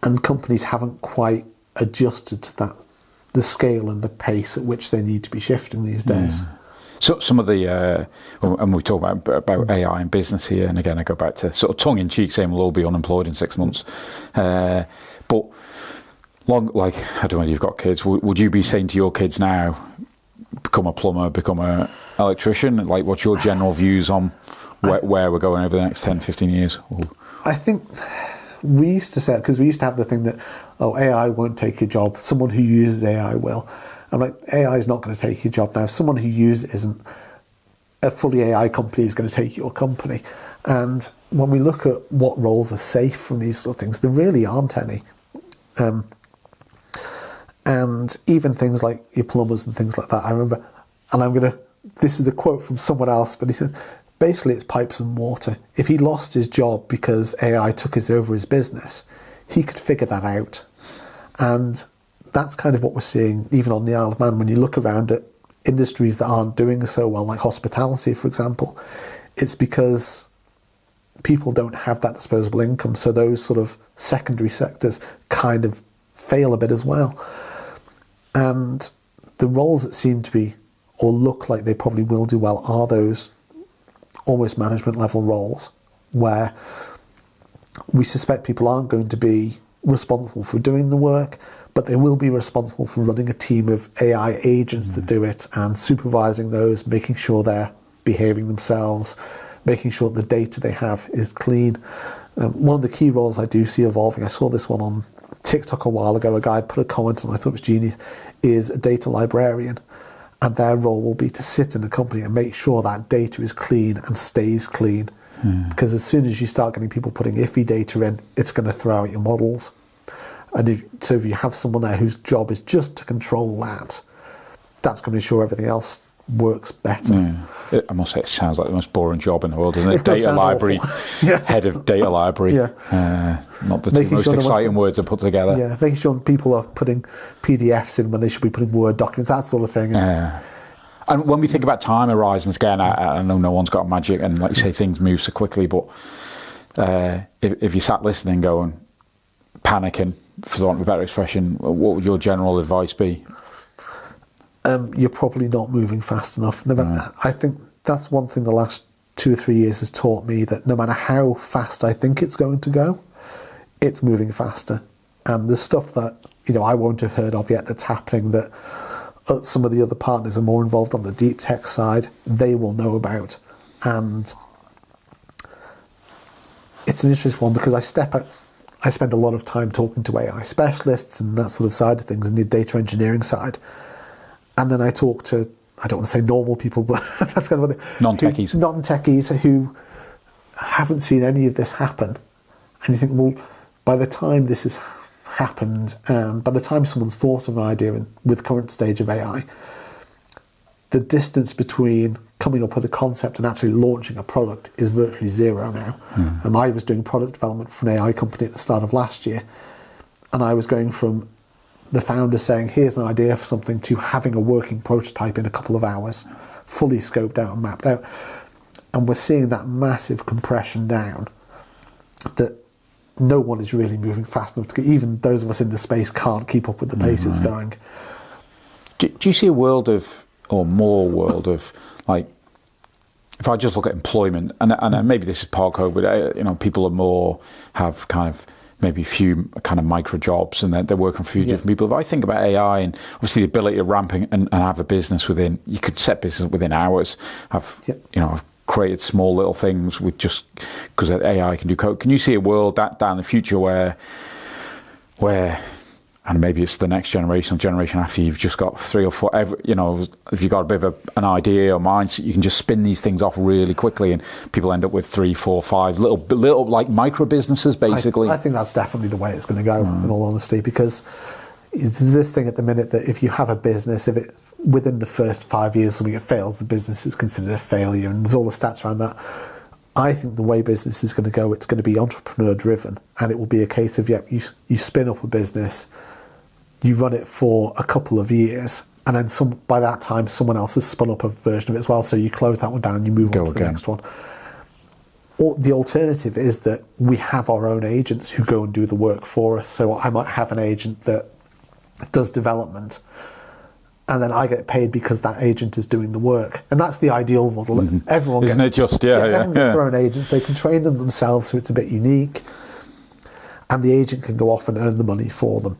And companies haven't quite adjusted to that, the scale and the pace at which they need to be shifting these days. So some of the, and we talk about AI in business here, and again I go back to sort of tongue-in-cheek saying we'll all be unemployed in 6 months. But like, I don't know if you've got kids, would you be saying to your kids now, become a plumber, become an electrician? Like, what's your general views on where we're going over the next 10, 15 years? I think we used to say, because we used to have the thing that, AI won't take your job, someone who uses AI will. I'm like, AI is not going to take your job now. Someone who uses it isn't, a fully AI company is going to take your company. And when we look at what roles are safe from these sort of things, there really aren't any. And even things like your plumbers and things like that, I remember, and this is a quote from someone else, but he said, basically it's pipes and water. If he lost his job because AI took over his business, he could figure that out. And that's kind of what we're seeing even on the Isle of Man. When you look around at industries that aren't doing so well, like hospitality, for example, it's because people don't have that disposable income. So those sort of secondary sectors kind of fail a bit as well. And the roles that seem to be, or look like they probably will do well, are those almost management level roles where we suspect people aren't going to be responsible for doing the work, but they will be responsible for running a team of AI agents that do it and supervising those, making sure they're behaving themselves, making sure the data they have is clean. One of the key roles I do see evolving, I saw this one on TikTok a while ago, a guy put a comment on, I thought it was genius, is a data librarian. And their role will be to sit in a company and make sure that data is clean and stays clean. Because as soon as you start getting people putting iffy data in, it's going to throw out your models. And if you have someone there whose job is just to control that, that's going to ensure everything else works better. I must say, it sounds like the most boring job in the world, doesn't it? It does Data library, head of data library. Not the two most exciting words are put together. Yeah, making sure people are putting PDFs in when they should be putting Word documents, that sort of thing. And when we think about time horizons, again, I know no one's got magic, and like you say, things move so quickly, but if you sat listening going, panicking, for want of a better expression, what would your general advice be? You're probably not moving fast enough. I think that's one thing the last 2 or 3 years has taught me, that no matter how fast I think it's going to go, it's moving faster. And there's stuff that, I won't have heard of yet that's happening that some of the other partners are more involved on the deep tech side, they will know about. And it's an interesting one because I spend a lot of time talking to AI specialists and that sort of side of things, and the data engineering side. And then I talk to, I don't want to say normal people, but that's kind of what non-techies. Non-techies who haven't seen any of this happen. And you think, well, by the time this has happened, and by the time someone's thought of an idea with current stage of AI, the distance between coming up with a concept and actually launching a product is virtually zero now. I was doing product development for an AI company at the start of last year, and I was going from the founder saying, here's an idea for something, to having a working prototype in a couple of hours, fully scoped out and mapped out. And we're seeing that massive compression down that no one is really moving fast enough to get, even those of us in the space can't keep up with the pace it's going. Do you see a world of, or more world of, like, if I just look at employment, and maybe this is part COVID, people are more, have kind of maybe a few kind of micro jobs, and they're working for a few different people. If I think about AI and obviously the ability to ramping and have a business within, you could set business within hours, have, I've created small little things with just, because AI can do code. Can you see a world down the future where, and maybe it's the next generation after, you've just got 3 or 4, if you've got a bit of an idea or mindset, you can just spin these things off really quickly, and people end up with 3, 4, 5 little like micro businesses, basically. I think that's definitely the way it's going to go, in all honesty, because there's this thing at the minute that if you have a business, if it within the first 5 years something fails, the business is considered a failure, and there's all the stats around that. I think the way business is going to go, it's going to be entrepreneur driven, and it will be a case of, you spin up a business, you run it for a couple of years, and then by that time someone else has spun up a version of it as well, so you close that one down and you move on to the next one. Or the alternative is that we have our own agents who go and do the work for us. So I might have an agent that does development, and then I get paid because that agent is doing the work. And that's the ideal model. Everyone Isn't gets, it just, everyone gets their own agents. They can train them themselves, so it's a bit unique. And the agent can go off and earn the money for them.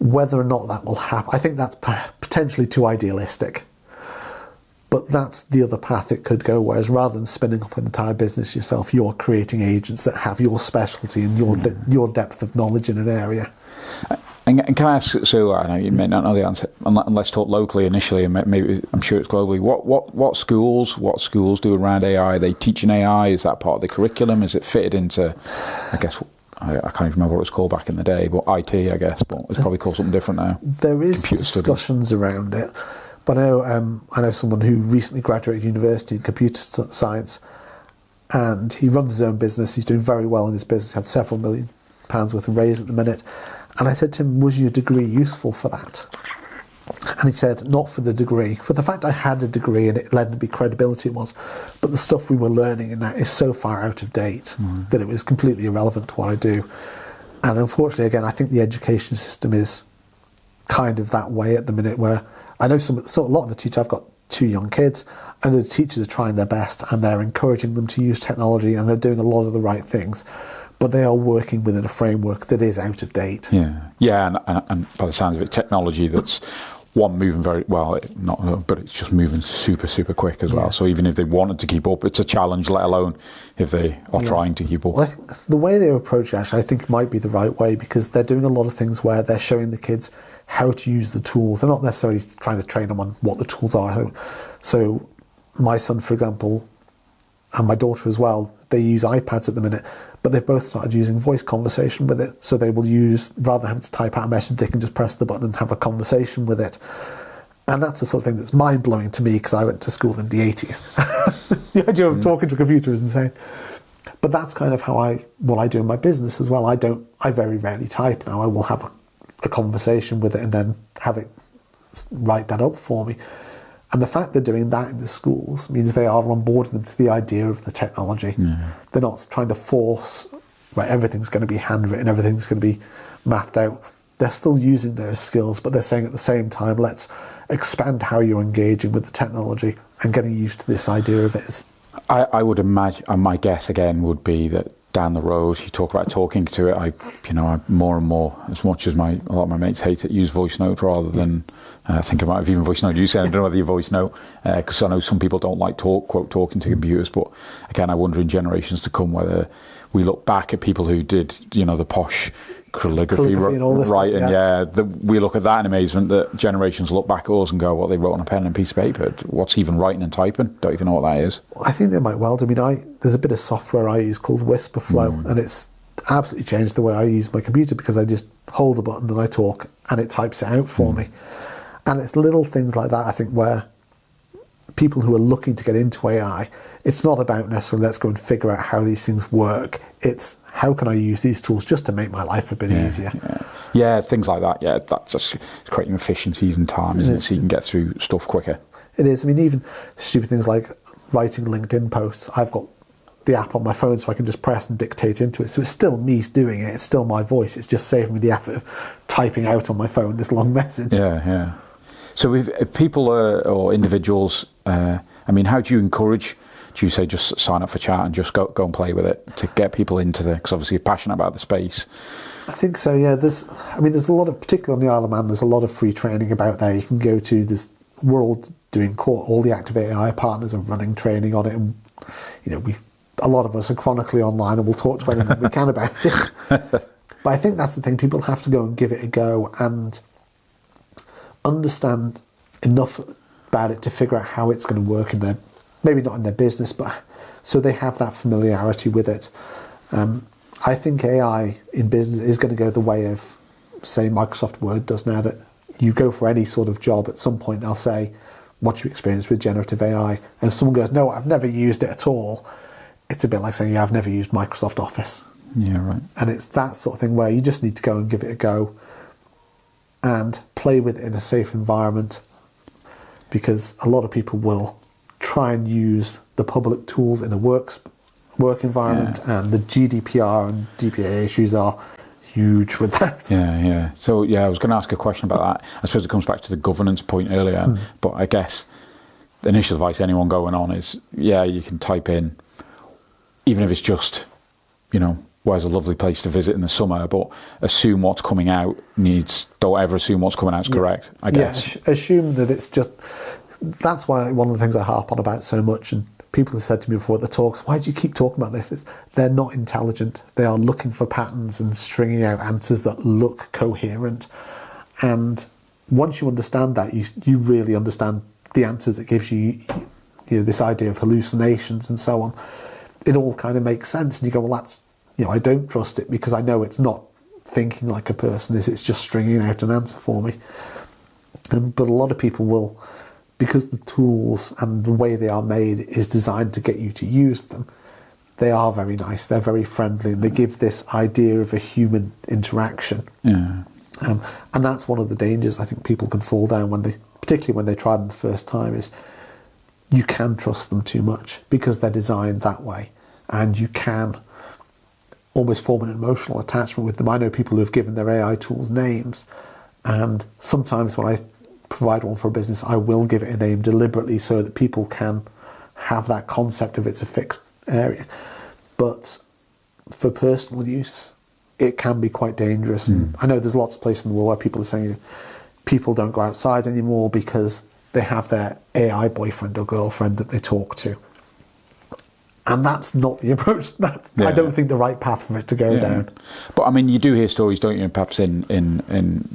Whether or not that will happen, I think that's potentially too idealistic. But that's the other path it could go, whereas rather than spinning up an entire business yourself, you're creating agents that have your specialty and your depth of knowledge in an area. And can I ask, so I know you may not know the answer, and let's talk locally initially, and maybe I'm sure it's globally. What schools do around AI? Are they teaching AI? Is that part of the curriculum? Is it fitted into, I guess, I can't even remember what it was called back in the day, but IT, I guess, but it's probably called something different now. There is discussions around it, but I know someone who recently graduated university in computer science, and he runs his own business. He's doing very well in his business, had several £1 million worth of raise at the minute. And I said to him, was your degree useful for that? And he said, not for the degree. For the fact I had a degree and it led to be credibility, it was. But the stuff we were learning in that is so far out of date that it was completely irrelevant to what I do. And unfortunately, again, I think the education system is kind of that way at the minute, where I know a lot of the teachers, I've got 2 young kids, and the teachers are trying their best and they're encouraging them to use technology and they're doing a lot of the right things. But they are working within a framework that is out of date. Yeah, and by the sounds of it, technology that's moving very well, but it's just moving super, super quick as well. So even if they wanted to keep up, it's a challenge, let alone if they are trying to keep up. Well, I think the way they approach it, actually, I think might be the right way, because they're doing a lot of things where they're showing the kids how to use the tools. They're not necessarily trying to train them on what the tools are. So my son, for example, and my daughter as well, they use iPads at the minute, but they've both started using voice conversation with it. So they will use, rather than having to type out a message, they can just press the button and have a conversation with it. And that's the sort of thing that's mind-blowing to me, because I went to school in the 80s. The idea of talking to a computer is insane. But that's kind of what I do in my business as well. I very rarely type now. I will have a conversation with it and then have it write that up for me. And the fact they're doing that in the schools means they are onboarding them to the idea of the technology. They're not trying to force, everything's going to be handwritten, everything's going to be mathed out. they're still using those skills, but they're saying at the same time, let's expand how you're engaging with the technology and getting used to this idea of it. I would imagine, my guess again would be that down the road, you talk about talking to it. I more and more, as much as a lot of my mates hate it, use voice note rather than I think I might have even voice note. You said I don't know whether you voice note because I know some people don't like talking to computers. But again, I wonder in generations to come whether we look back at people who did the posh calligraphy and all this writing. stuff, We look at that in amazement that generations look back at us and go, "What they wrote on a pen and a piece of paper? What's even writing and typing? Don't even know what that is." I think they might well do. I mean, there's a bit of software I use called Whisperflow, and it's absolutely changed the way I use my computer because I just hold the button and I talk, and it types it out for me. And it's little things like that, I think, where people who are looking to get into AI, it's not about necessarily let's go and figure out how these things work. It's how can I use these tools just to make my life a bit easier. Yeah, things like that. Yeah, that's just creating efficiencies and time, isn't it? So you can get through stuff quicker. It is. I mean, even stupid things like writing LinkedIn posts. I've got the app on my phone so I can just press and dictate into it. So it's still me doing it. It's still my voice. It's just saving me the effort of typing out on my phone this long message. Yeah. So if people or individuals, how do you encourage? Do you say just sign up for chat and just go and play with it to get people into because obviously you're passionate about the space? I think so, yeah. There's a lot of, particularly on the Isle of Man, there's a lot of free training about there. You can go to this, we're all doing all the Activate AI partners are running training on it, and a lot of us are chronically online and we'll talk to anyone we can about it. But I think that's the thing, people have to go and give it a go and understand enough about it to figure out how it's going to work in their, maybe not in their business, but so they have that familiarity with it. I think AI in business is going to go the way of, say, Microsoft Word does now, that you go for any sort of job, at some point they'll say, what's your experience with generative AI? And if someone goes, no, I've never used it at all, it's a bit like saying, yeah, I've never used Microsoft Office. Yeah, right. And it's that sort of thing where you just need to go and give it a go and play with it in a safe environment, because a lot of people will try and use the public tools in a work environment, and the GDPR and DPA issues are huge with that. Yeah. So, I was going to ask a question about that. I suppose it comes back to the governance point earlier, but I guess the initial advice anyone going on is, you can type in, even if it's just, where's a lovely place to visit in the summer, but assume what's coming out don't ever assume what's coming out is correct, I guess. Yeah, assume that it's just, that's why one of the things I harp on about so much, and people have said to me before at the talks, why do you keep talking about this? They're not intelligent. They are looking for patterns and stringing out answers that look coherent. And once you understand that, you really understand the answers it gives you, this idea of hallucinations and so on. It all kind of makes sense. And you go, well, that's, I don't trust it because I know it's not thinking like a person is. It's just stringing out an answer for me. But a lot of people will, because the tools and the way they are made is designed to get you to use them, they are very nice, they're very friendly, and they give this idea of a human interaction. Yeah. And that's one of the dangers I think people can fall down particularly when they try them the first time, is you can trust them too much because they're designed that way, and you can almost form an emotional attachment with them. I know people who have given their AI tools names, and sometimes when I provide one for a business, I will give it a name deliberately so that people can have that concept of it's a fixed area. But for personal use, it can be quite dangerous. And I know there's lots of places in the world where people are saying people don't go outside anymore because they have their AI boyfriend or girlfriend that they talk to. And that's not the approach. I don't think the right path for it to go down. But you do hear stories, don't you? Perhaps in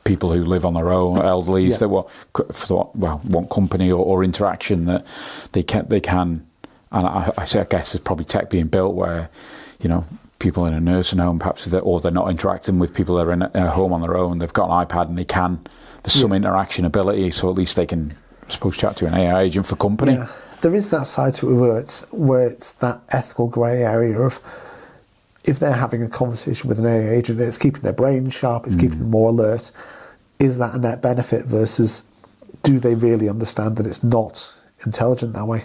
people who live on their own, elderlies that want company or interaction that they can. And I guess there's probably tech being built where, people in a nursing home, perhaps, or they're not interacting with people that are in a home on their own. They've got an iPad and there's some interaction ability, so at least they can, I suppose, chat to an AI agent for company. Yeah. There is that side to it where it's that ethical grey area of, if they're having a conversation with an AI agent, it's keeping their brain sharp, it's keeping them more alert. Is that a net benefit versus do they really understand that it's not intelligent that way?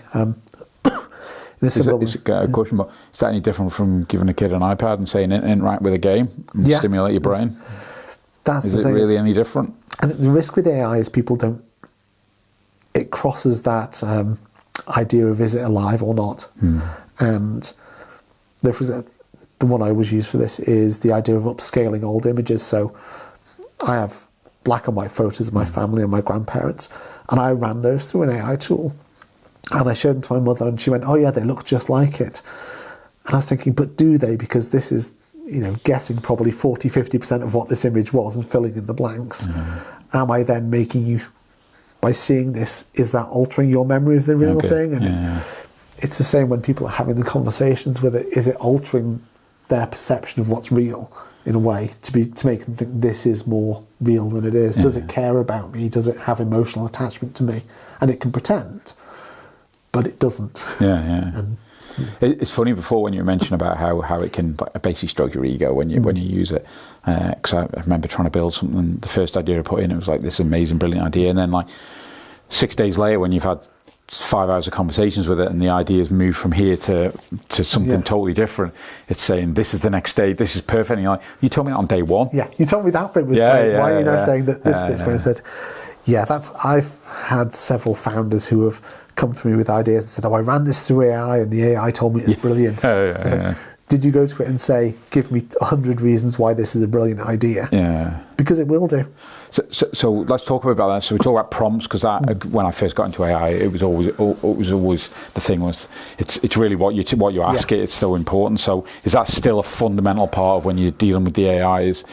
Is it a question, but is that any different from giving a kid an iPad and saying interact with a game and stimulate your brain? That's Is the it thing, really any different? And the risk with AI is people don't. It crosses that idea of is it alive or not, and the one I always use for this is the idea of upscaling old images. So I have black and white photos of my family and my grandparents, and I ran those through an AI tool, and I showed them to my mother, and she went, "Oh yeah, they look just like it." And I was thinking, but do they? Because this is, guessing probably 40-50% of what this image was and filling in the blanks. Am I then making you, by seeing this, is that altering your memory of the real thing? And it's the same when people are having the conversations with it. Is it altering their perception of what's real in a way to make them think this is more real than it is? Does it care about me? Does it have emotional attachment to me? And it can pretend, but it doesn't. And it's funny before when you mentioned about how it can basically stroke your ego when you use it, because I remember trying to build something. The first idea I put in, it was like this amazing, brilliant idea, and then like 6 days later, when you've had 5 hours of conversations with it, and the ideas move from here to something totally different, it's saying this is the next day, this is perfect. And you're like, you told me that on day one. Yeah, you told me that bit was great. Why are you now saying that this bit's great? I said, I've had several founders who have come to me with ideas and said, "Oh, I ran this through AI, and the AI told me it's brilliant." Did you go to it and say, "Give me 100 reasons why this is a brilliant idea"? Because it will do. So let's talk about that. So we talk about prompts, because when I first got into AI, it was always the thing was it's really what you ask it. It's so important. So is that still a fundamental part of when you're dealing with the AI, is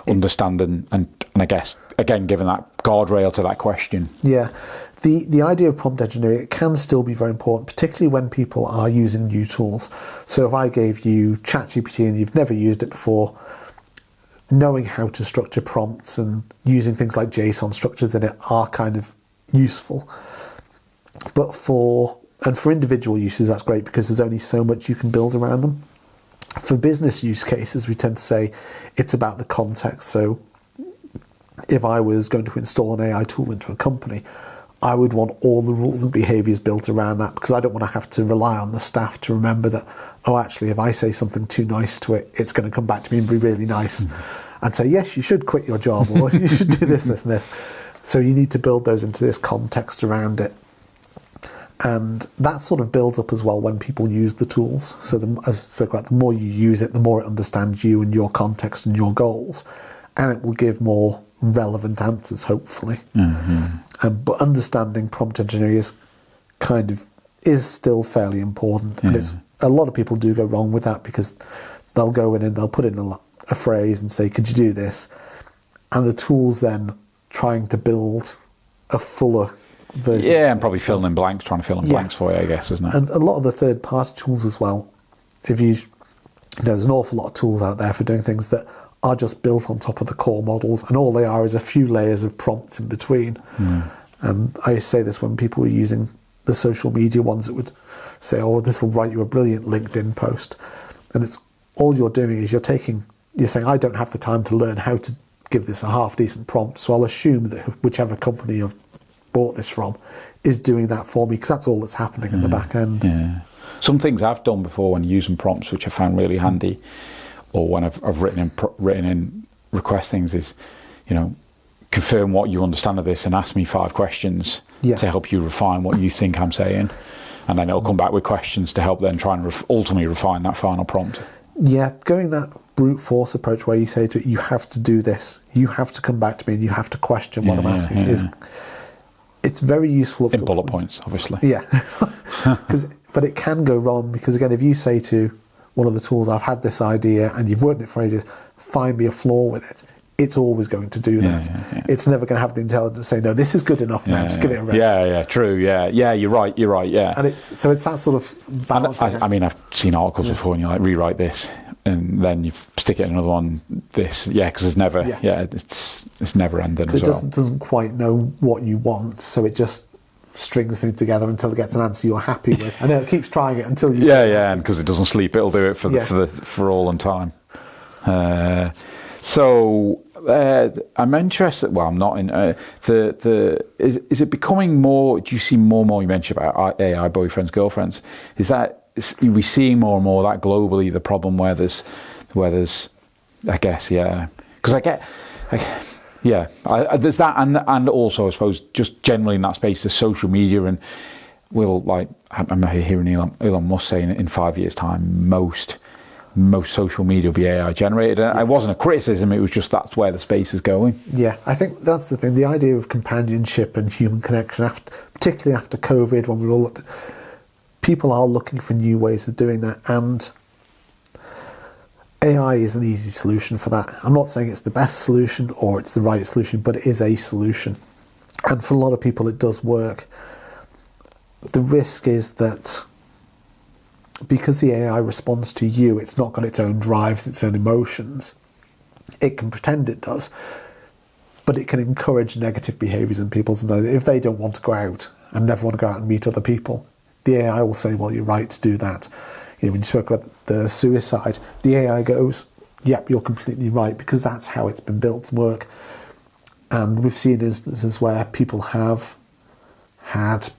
understanding and I guess again giving that guardrail to that question? Yeah. The idea of prompt engineering, it can still be very important, particularly when people are using new tools. So if I gave you ChatGPT and you've never used it before, knowing how to structure prompts and using things like JSON structures in it are kind of useful. But for individual uses, that's great because there's only so much you can build around them. For business use cases, we tend to say it's about the context. So if I was going to install an AI tool into a company, I would want all the rules and behaviours built around that, because I don't want to have to rely on the staff to remember that, oh, actually, if I say something too nice to it, it's going to come back to me and be really nice and say, yes, you should quit your job, or you should do this, this, and this. So you need to build those into this context around it. And that sort of builds up as well when people use the tools. So as I spoke about, the more you use it, the more it understands you and your context and your goals. And it will give more relevant answers, hopefully. But understanding prompt engineering is still fairly important. And it's a lot of people do go wrong with that, because they'll go in and they'll put in a phrase and say, could you do this? And the tool's then trying to build a fuller version. Yeah, and probably trying to fill in blanks for you, I guess, isn't it? And a lot of the third-party tools as well. There's an awful lot of tools out there for doing things that are just built on top of the core models, and all they are is a few layers of prompts in between. I used to say this when people were using the social media ones that would say, oh, this will write you a brilliant LinkedIn post. And it's all you're doing is you're saying, I don't have the time to learn how to give this a half-decent prompt, so I'll assume that whichever company I've bought this from is doing that for me, because that's all that's happening in the back end. Some things I've done before when using prompts, which I found really handy, or when I've written in request things, is, confirm what you understand of this and ask me 5 questions to help you refine what you think I'm saying. And then it'll come back with questions to help then try and ultimately refine that final prompt. Yeah, going that brute force approach where you say to it, you have to do this, you have to come back to me and you have to question what I'm asking it's very useful. In bullet points, obviously. Yeah. But it can go wrong, because again, if you say to one of the tools, I've had this idea and you've worked on it for ages, find me a flaw with it, it's always going to do that. It's never going to have the intelligence to say, no, this is good enough now, just give it a rest. True, you're right, yeah. And it's that sort of balance. I've seen articles before and you're like, rewrite this, and then you stick it in another one, this, because it's never, it's never ending. Because it doesn't quite know what you want, so it just strings things together until it gets an answer you're happy with, and then it keeps trying it until you and because it doesn't sleep, it'll do it for all in time. So I'm interested. Well, I'm not in is it becoming more? Do you see more and more? You mentioned about AI boyfriends, girlfriends. Are we seeing more and more that globally? The problem where there's I guess because I get There's that, and also I suppose just generally in that space, the social media, and I remember hearing Elon Musk saying in 5 years' time, most social media will be AI generated. And it wasn't a criticism; it was just that's where the space is going. Yeah, I think that's the thing. The idea of companionship and human connection, particularly after COVID, when we're all people are looking for new ways of doing that, and AI is an easy solution for that. I'm not saying it's the best solution or it's the right solution, but it is a solution. And for a lot of people, it does work. The risk is that because the AI responds to you, it's not got its own drives, its own emotions. It can pretend it does, but it can encourage negative behaviours in people's lives. If they don't want to go out and never want to go out and meet other people, the AI will say, well, you're right to do that. When you spoke about the suicide, the AI goes, yep, you're completely right, because that's how it's been built to work. And we've seen instances where people have had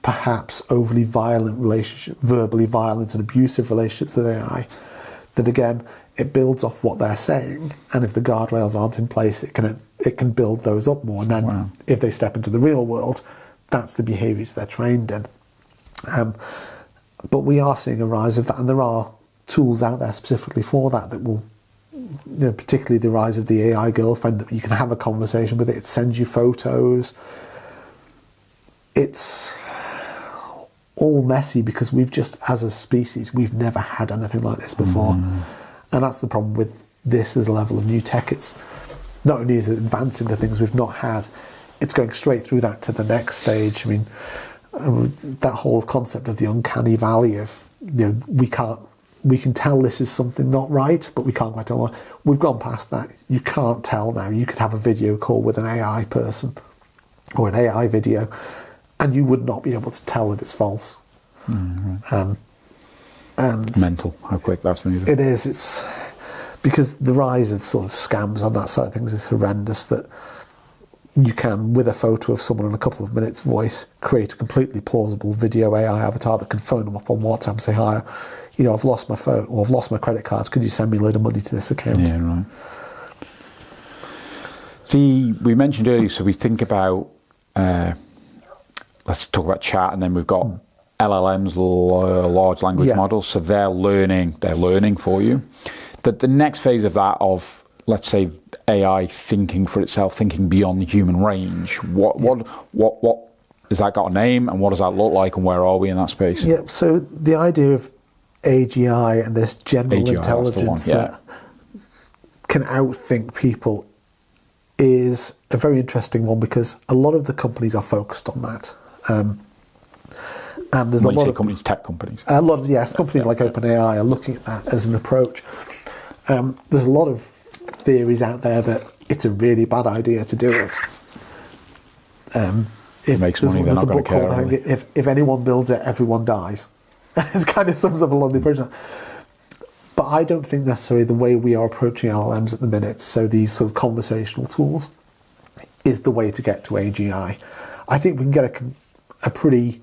perhaps overly violent relationships, verbally violent and abusive relationships with AI, that again, it builds off what they're saying. And if the guardrails aren't in place, it can build those up more. And then if they step into the real world, that's the behaviours they're trained in. But we are seeing a rise of that, and there are tools out there specifically for that will, particularly the rise of the AI girlfriend, that you can have a conversation with it. It sends you photos. It's all messy because as a species, we've never had anything like this before. And that's the problem with this as a level of new tech. It's not only is it advancing to things we've not had, it's going straight through that to the next stage. I mean, that whole concept of the uncanny valley of, we can tell this is something not right, but we can't quite tell. We've gone past that. You can't tell now. You could have a video call with an AI person or an AI video, and you would not be able to tell that it's false. Right. And mental how quick that's moving. It is. It's because the rise of sort of scams on that side of things is horrendous, that you can, with a photo of someone in a couple of minutes' voice, create a completely plausible video AI avatar that can phone them up on WhatsApp and say, hi, I've lost my phone, or I've lost my credit cards, could you send me a load of money to this account? Yeah, right. We mentioned earlier, so we think about, let's talk about chat, and then we've got LLMs, large language models, so they're learning for you. The next phase of that, of let's say AI thinking for itself, thinking beyond the human range. What has that got a name, and what does that look like, and where are we in that space? Yeah. So the idea of AGI and this general intelligence that can outthink people is a very interesting one, because a lot of the companies are focused on that. And there's a lot of companies, tech companies. A lot of companies like OpenAI are looking at that as an approach. There's a lot of theories out there that it's a really bad idea to do it. If it makes money, they're not going to care. If anyone builds it, everyone dies. It kind of sums up a lot of the approach. But I don't think necessarily the way we are approaching LLMs at the minute, so these sort of conversational tools, is the way to get to AGI. I think we can get a pretty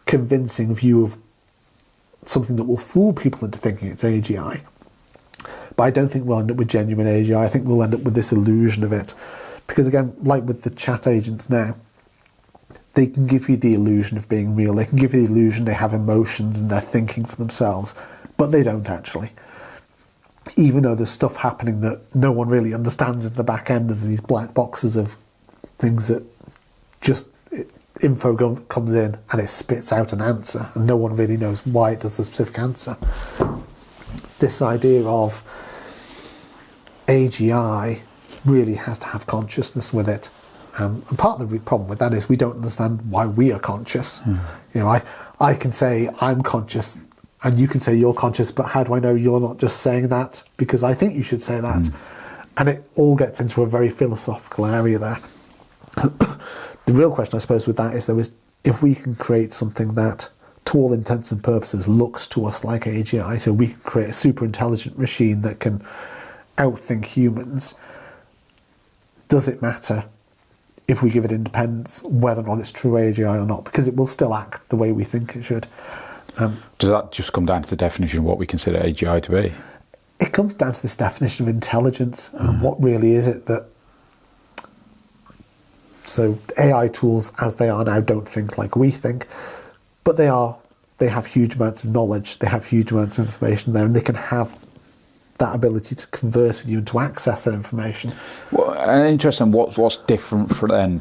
convincing view of something that will fool people into thinking it's AGI. But I don't think we'll end up with genuine AGI. I think we'll end up with this illusion of it. Because again, like with the chat agents now, they can give you the illusion of being real. They can give you the illusion they have emotions and they're thinking for themselves, but they don't actually. Even though there's stuff happening that no one really understands in the back end, there's these black boxes of things that just info comes in and it spits out an answer, and no one really knows why it does the specific answer. This idea of AGI really has to have consciousness with it. And part of the problem with that is we don't understand why we are conscious. I can say I'm conscious and you can say you're conscious, but how do I know you're not just saying that because I think you should say that? And it all gets into a very philosophical area there. The real question, I suppose, with that is if we can create something that, to all intents and purposes, looks to us like AGI, so we can create a super intelligent machine that can outthink humans, does it matter if we give it independence, whether or not it's true AGI or not? Because it will still act the way we think it should. Does that just come down to the definition of what we consider AGI to be? It comes down to this definition of intelligence, and what really is it that So AI tools, as they are now, don't think like we think, but they have huge amounts of knowledge, they have huge amounts of information there, and they can have that ability to converse with you and to access that information. Well, interesting. What's different from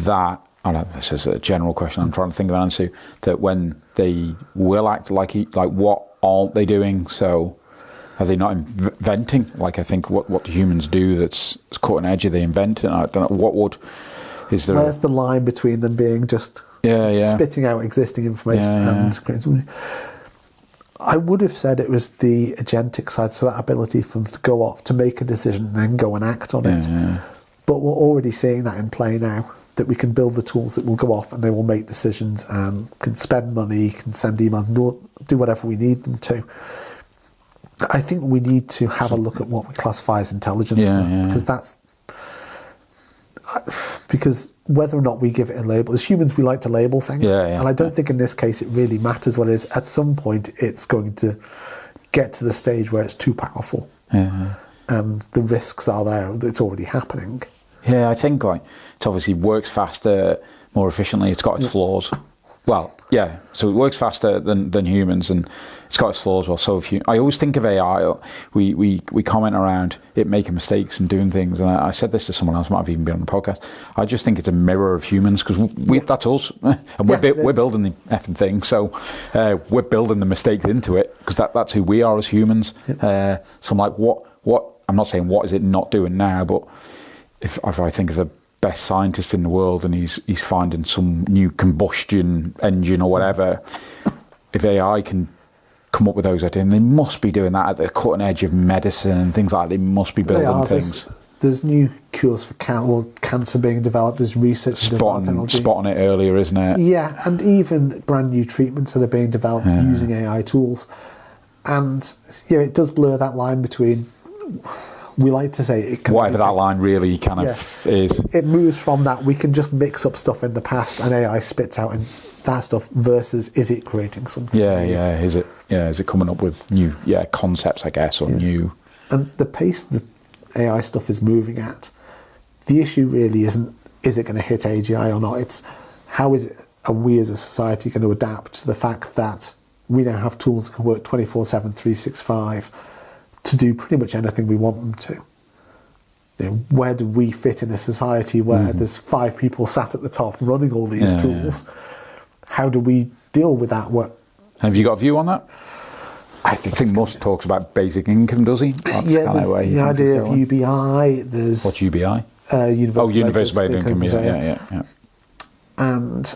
that? I know this is a general question. I'm trying to think of an answer. That when they will act like what aren't they doing? So are they not inventing? Like I think what humans do that's cutting edge. Are they inventing? I don't know. Is there? Where's the line between them being just spitting out existing information and creating? I would have said it was the agentic side, so that ability for them to go off, to make a decision and then go and act on it. Yeah. But we're already seeing that in play now, that we can build the tools that will go off and they will make decisions and can spend money, can send emails, do whatever we need them to. I think we need to have a look at what we classify as intelligence, because whether or not we give it a label, as humans we like to label things, and I don't think in this case it really matters what it is. At some point it's going to get to the stage where it's too powerful, and the risks are there, it's already happening. Yeah, I think it obviously works faster, more efficiently, it's got its flaws. Well, yeah, so it works faster than humans, and it's got its flaws. Well, so if I always think of AI, we comment around it making mistakes and doing things, and I said this to someone else, might have even been on the podcast. I just think it's a mirror of humans, because that's us, and we're building the effing thing. So we're building the mistakes into it, because that's who we are as humans. So I'm like, what? I'm not saying what is it not doing now, but if I think of the best scientist in the world and he's finding some new combustion engine or whatever, if AI can come up with those ideas, and they must be doing that at the cutting edge of medicine and things like that. They must be building things. There's new cures for cancer being developed. There's research spotting it earlier, isn't it? Yeah, and even brand new treatments that are being developed using AI tools. And it does blur that line between, we like to say it can, whatever that line really kind of is. It moves from that we can just mix up stuff in the past and AI spits out and that stuff, versus is it creating something new? Is it coming up with new concepts, I guess, or new. And the pace the AI stuff is moving at, the issue really isn't is it going to hit AGI or not, it's how are we as a society going to adapt to the fact that we now have tools that can work 24/7 365 to do pretty much anything we want them to. Where do we fit in a society where there's 5 people sat at the top running all these tools? How do we deal with that? Have you got a view on that? I think Musk talks about basic income, does he? That's there's the idea of UBI. What's UBI? Universal basic income. Yeah. And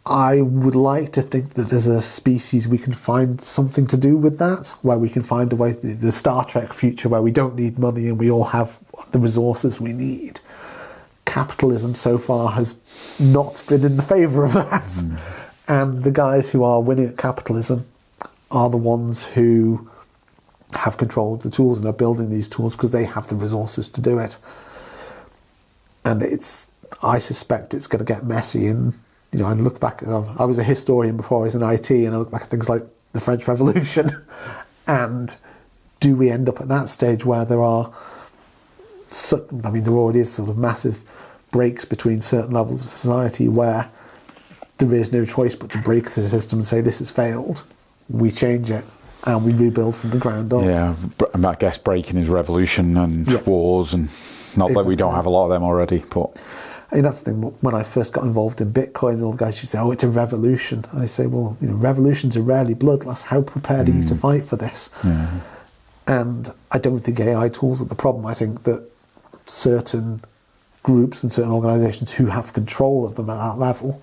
I would like to think that as a species we can find something to do with that, where we can find a way, the Star Trek future where we don't need money and we all have the resources we need. Capitalism so far has not been in the favour of that. And the guys who are winning at capitalism are the ones who have control of the tools and are building these tools because they have the resources to do it. And I suspect it's going to get messy. And I look back, I was a historian before I was in IT, and I look back at things like the French Revolution. And do we end up at that stage where there are, there already is sort of massive breaks between certain levels of society where there is no choice but to break the system and say this has failed, we change it, and we rebuild from the ground up. Yeah, I guess breaking is revolution and wars, and not that we don't have a lot of them already, but... that's the thing, when I first got involved in Bitcoin, and all the guys used to say, it's a revolution. And I say, well, revolutions are rarely bloodless. How prepared are you to fight for this? And I don't think AI tools are the problem. I think that certain groups and certain organisations who have control of them at that level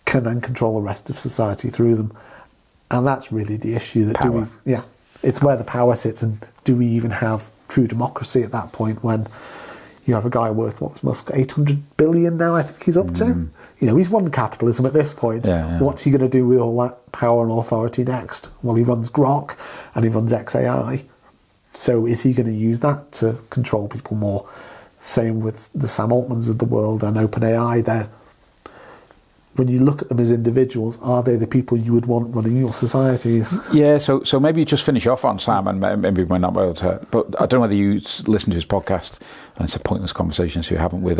can then control the rest of society through them. And that's really the issue. That it's where the power sits, and do we even have true democracy at that point when you have a guy worth, what was Musk, 800 billion now, I think he's up to? He's won capitalism at this point. What's he going to do with all that power and authority next? Well, he runs Grok and he runs XAI. So is he going to use that to control people more? Same with the Sam Altmans of the world and OpenAI. When you look at them as individuals, are they the people you would want running your societies? Yeah, so maybe just finish off on Sam, and maybe we're not able to, but I don't know whether you listen to his podcast, and it's a pointless conversation, so you haven't, with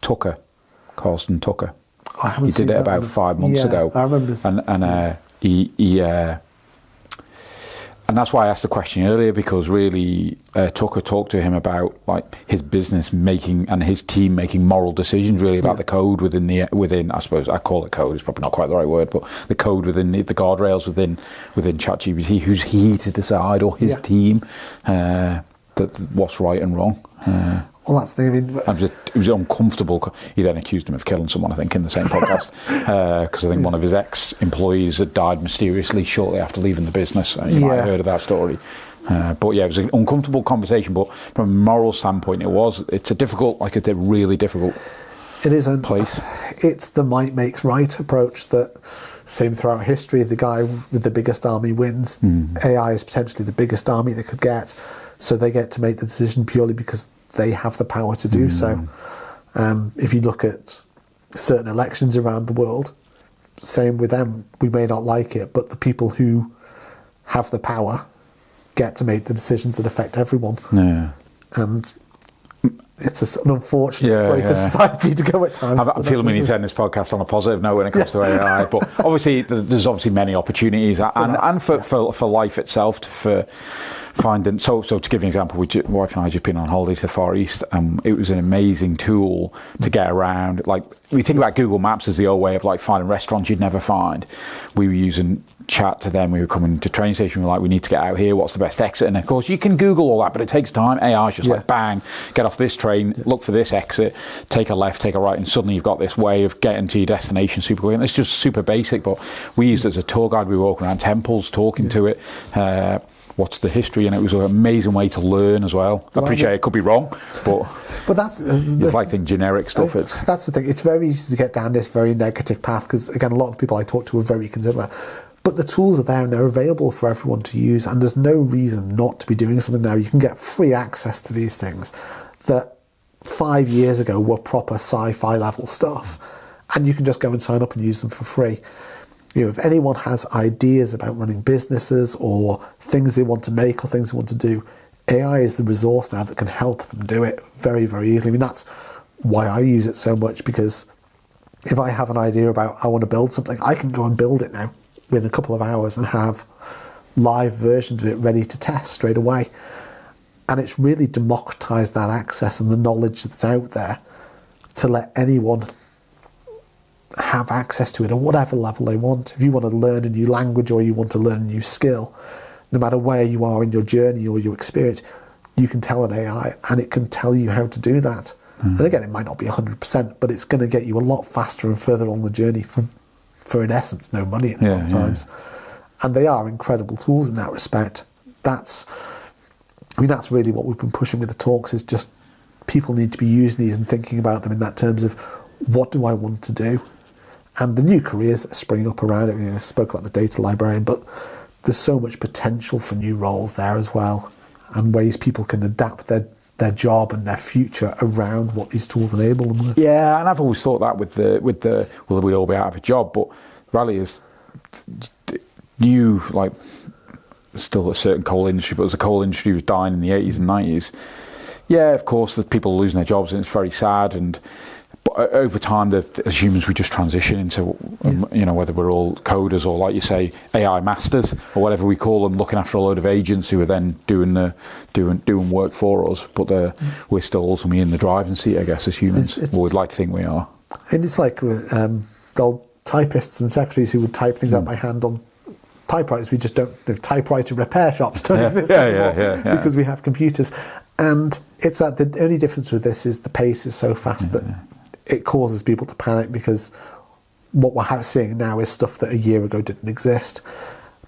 Tucker, Carlson Tucker. I haven't He seen did it that about one. 5 months ago. I remember. And and that's why I asked the question earlier, because really Tucker talked to him about like his business making and his team making moral decisions really about the code within I suppose I call it code, it's probably not quite the right word, but the code within the guardrails within ChatGPT, who's he to decide, or his team, that what's right and wrong. Well, that's the thing. I mean, it was uncomfortable. He then accused him of killing someone, I think, in the same podcast, because I think one of his ex-employees had died mysteriously shortly after leaving the business. You might have heard of that story. But yeah, it was an uncomfortable conversation. But from a moral standpoint, it's a really difficult it is place. It's the might makes right approach that, same throughout history, the guy with the biggest army wins. AI is potentially the biggest army they could get, so they get to make the decision purely because they have the power to do so. If you look at certain elections around the world, same with them, we may not like it, but the people who have the power get to make the decisions that affect everyone. And it's an unfortunate way for society to go at times. I'm feeling we need to end this podcast on a positive note when it comes to AI, but obviously there's many opportunities and for life itself, for finding. So to give you an example, my wife and I just been on holiday to the Far East. It was an amazing tool to get around. Like, we think about Google Maps as the old way of like finding restaurants you'd never find. We were using chat to them. We were coming to train station. We were like, we need to get out here. What's the best exit? And of course, you can Google all that, but it takes time. AI is just like, bang, get off this train, look for this exit, take a left, take a right, and suddenly you've got this way of getting to your destination super quick. And it's just super basic, but we used it as a tour guide. We were walking around temples, talking to it. What's the history? And it was an amazing way to learn as well. I appreciate it could be wrong, but that's it's like the generic stuff. That's the thing. It's very easy to get down this very negative path because, again, a lot of the people I talk to are very considerate. But the tools are there and they're available for everyone to use, and there's no reason not to be doing something now. You can get free access to these things that 5 years ago were proper sci-fi level stuff, and you can just go and sign up and use them for free. You know, if anyone has ideas about running businesses or things they want to make or things they want to do, AI is the resource now that can help them do it very, very easily. I mean, that's why I use it so much, because if I have an idea about I want to build something, I can go and build it now within a couple of hours and have live versions of it ready to test straight away. And it's really democratized that access and the knowledge that's out there to let anyone have access to it at whatever level they want. If you want to learn a new language or you want to learn a new skill, no matter where you are in your journey or your experience, you can tell an AI and it can tell you how to do that. And again, it might not be 100%, but it's going to get you a lot faster and further on the journey for in essence, no money at a lot of times. And they are incredible tools in that respect. That's really what we've been pushing with the talks, is just people need to be using these and thinking about them in that terms of, what do I want to do? And the new careers that are springing up around it, I spoke about the data librarian, but there's so much potential for new roles there as well, and ways people can adapt their job and their future around what these tools enable them with. Yeah, and I've always thought that with the well, we'll all be out of a job, but rally is new, like, still a certain coal industry, but as the coal industry was dying in the 80s and 90s, yeah, of course, the people losing their jobs, and it's very sad. But over time, as humans, we just transition into, whether we're all coders or, like you say, AI masters or whatever we call them, looking after a load of agents who are then doing work for us. But we're still ultimately in the driving seat, I guess, as humans. Or we'd like to think we are. And it's like the old typists and secretaries who would type things out by hand on typewriters. We just don't. Typewriter repair shops don't exist anymore because we have computers. And it's that the only difference with this is the pace is so fast that it causes people to panic, because what we're seeing now is stuff that a year ago didn't exist.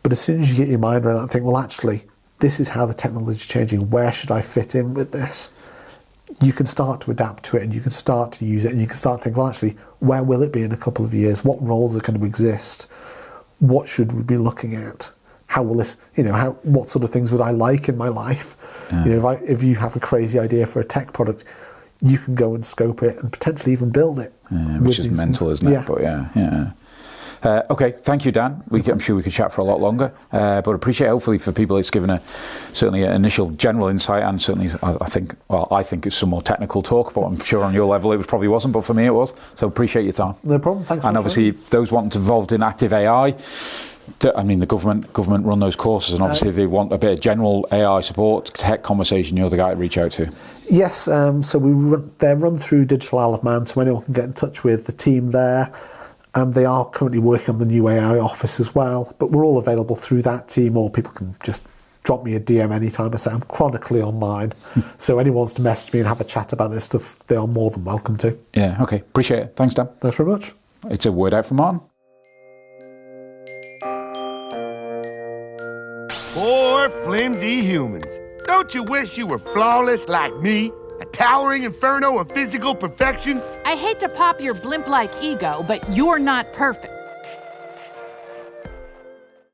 But as soon as you get your mind around it and think, well, actually, this is how the technology is changing, where should I fit in with this? You can start to adapt to it, and you can start to use it, and you can start to think, well, actually, where will it be in a couple of years? What roles are going to exist? What should we be looking at? How will this, what sort of things would I like in my life? If you have a crazy idea for a tech product, you can go and scope it and potentially even build it. Which is mental, isn't it? Yeah. But yeah. Okay, thank you, Dan. I'm sure we could chat for a lot longer, but appreciate, hopefully for people, it's given certainly an initial general insight, and certainly I think it's some more technical talk, but I'm sure on your level it probably wasn't, but for me it was. So appreciate your time. No problem. Thanks. And obviously those wanting involved in active AI, I mean, the government run those courses, and obviously they want a bit of general AI support, tech conversation. You're the guy to reach out to. Yes, so they're run through Digital Isle of Man, so anyone can get in touch with the team there. They are currently working on the new AI office as well, but we're all available through that team, or people can just drop me a DM anytime. I say I'm chronically online, so anyone wants to message me and have a chat about this stuff, they are more than welcome to. Yeah, okay, appreciate it. Thanks, Dan. Thanks very much. It's a word out from Martin. Poor flimsy humans. Don't you wish you were flawless like me? A towering inferno of physical perfection? I hate to pop your blimp-like ego, but you're not perfect.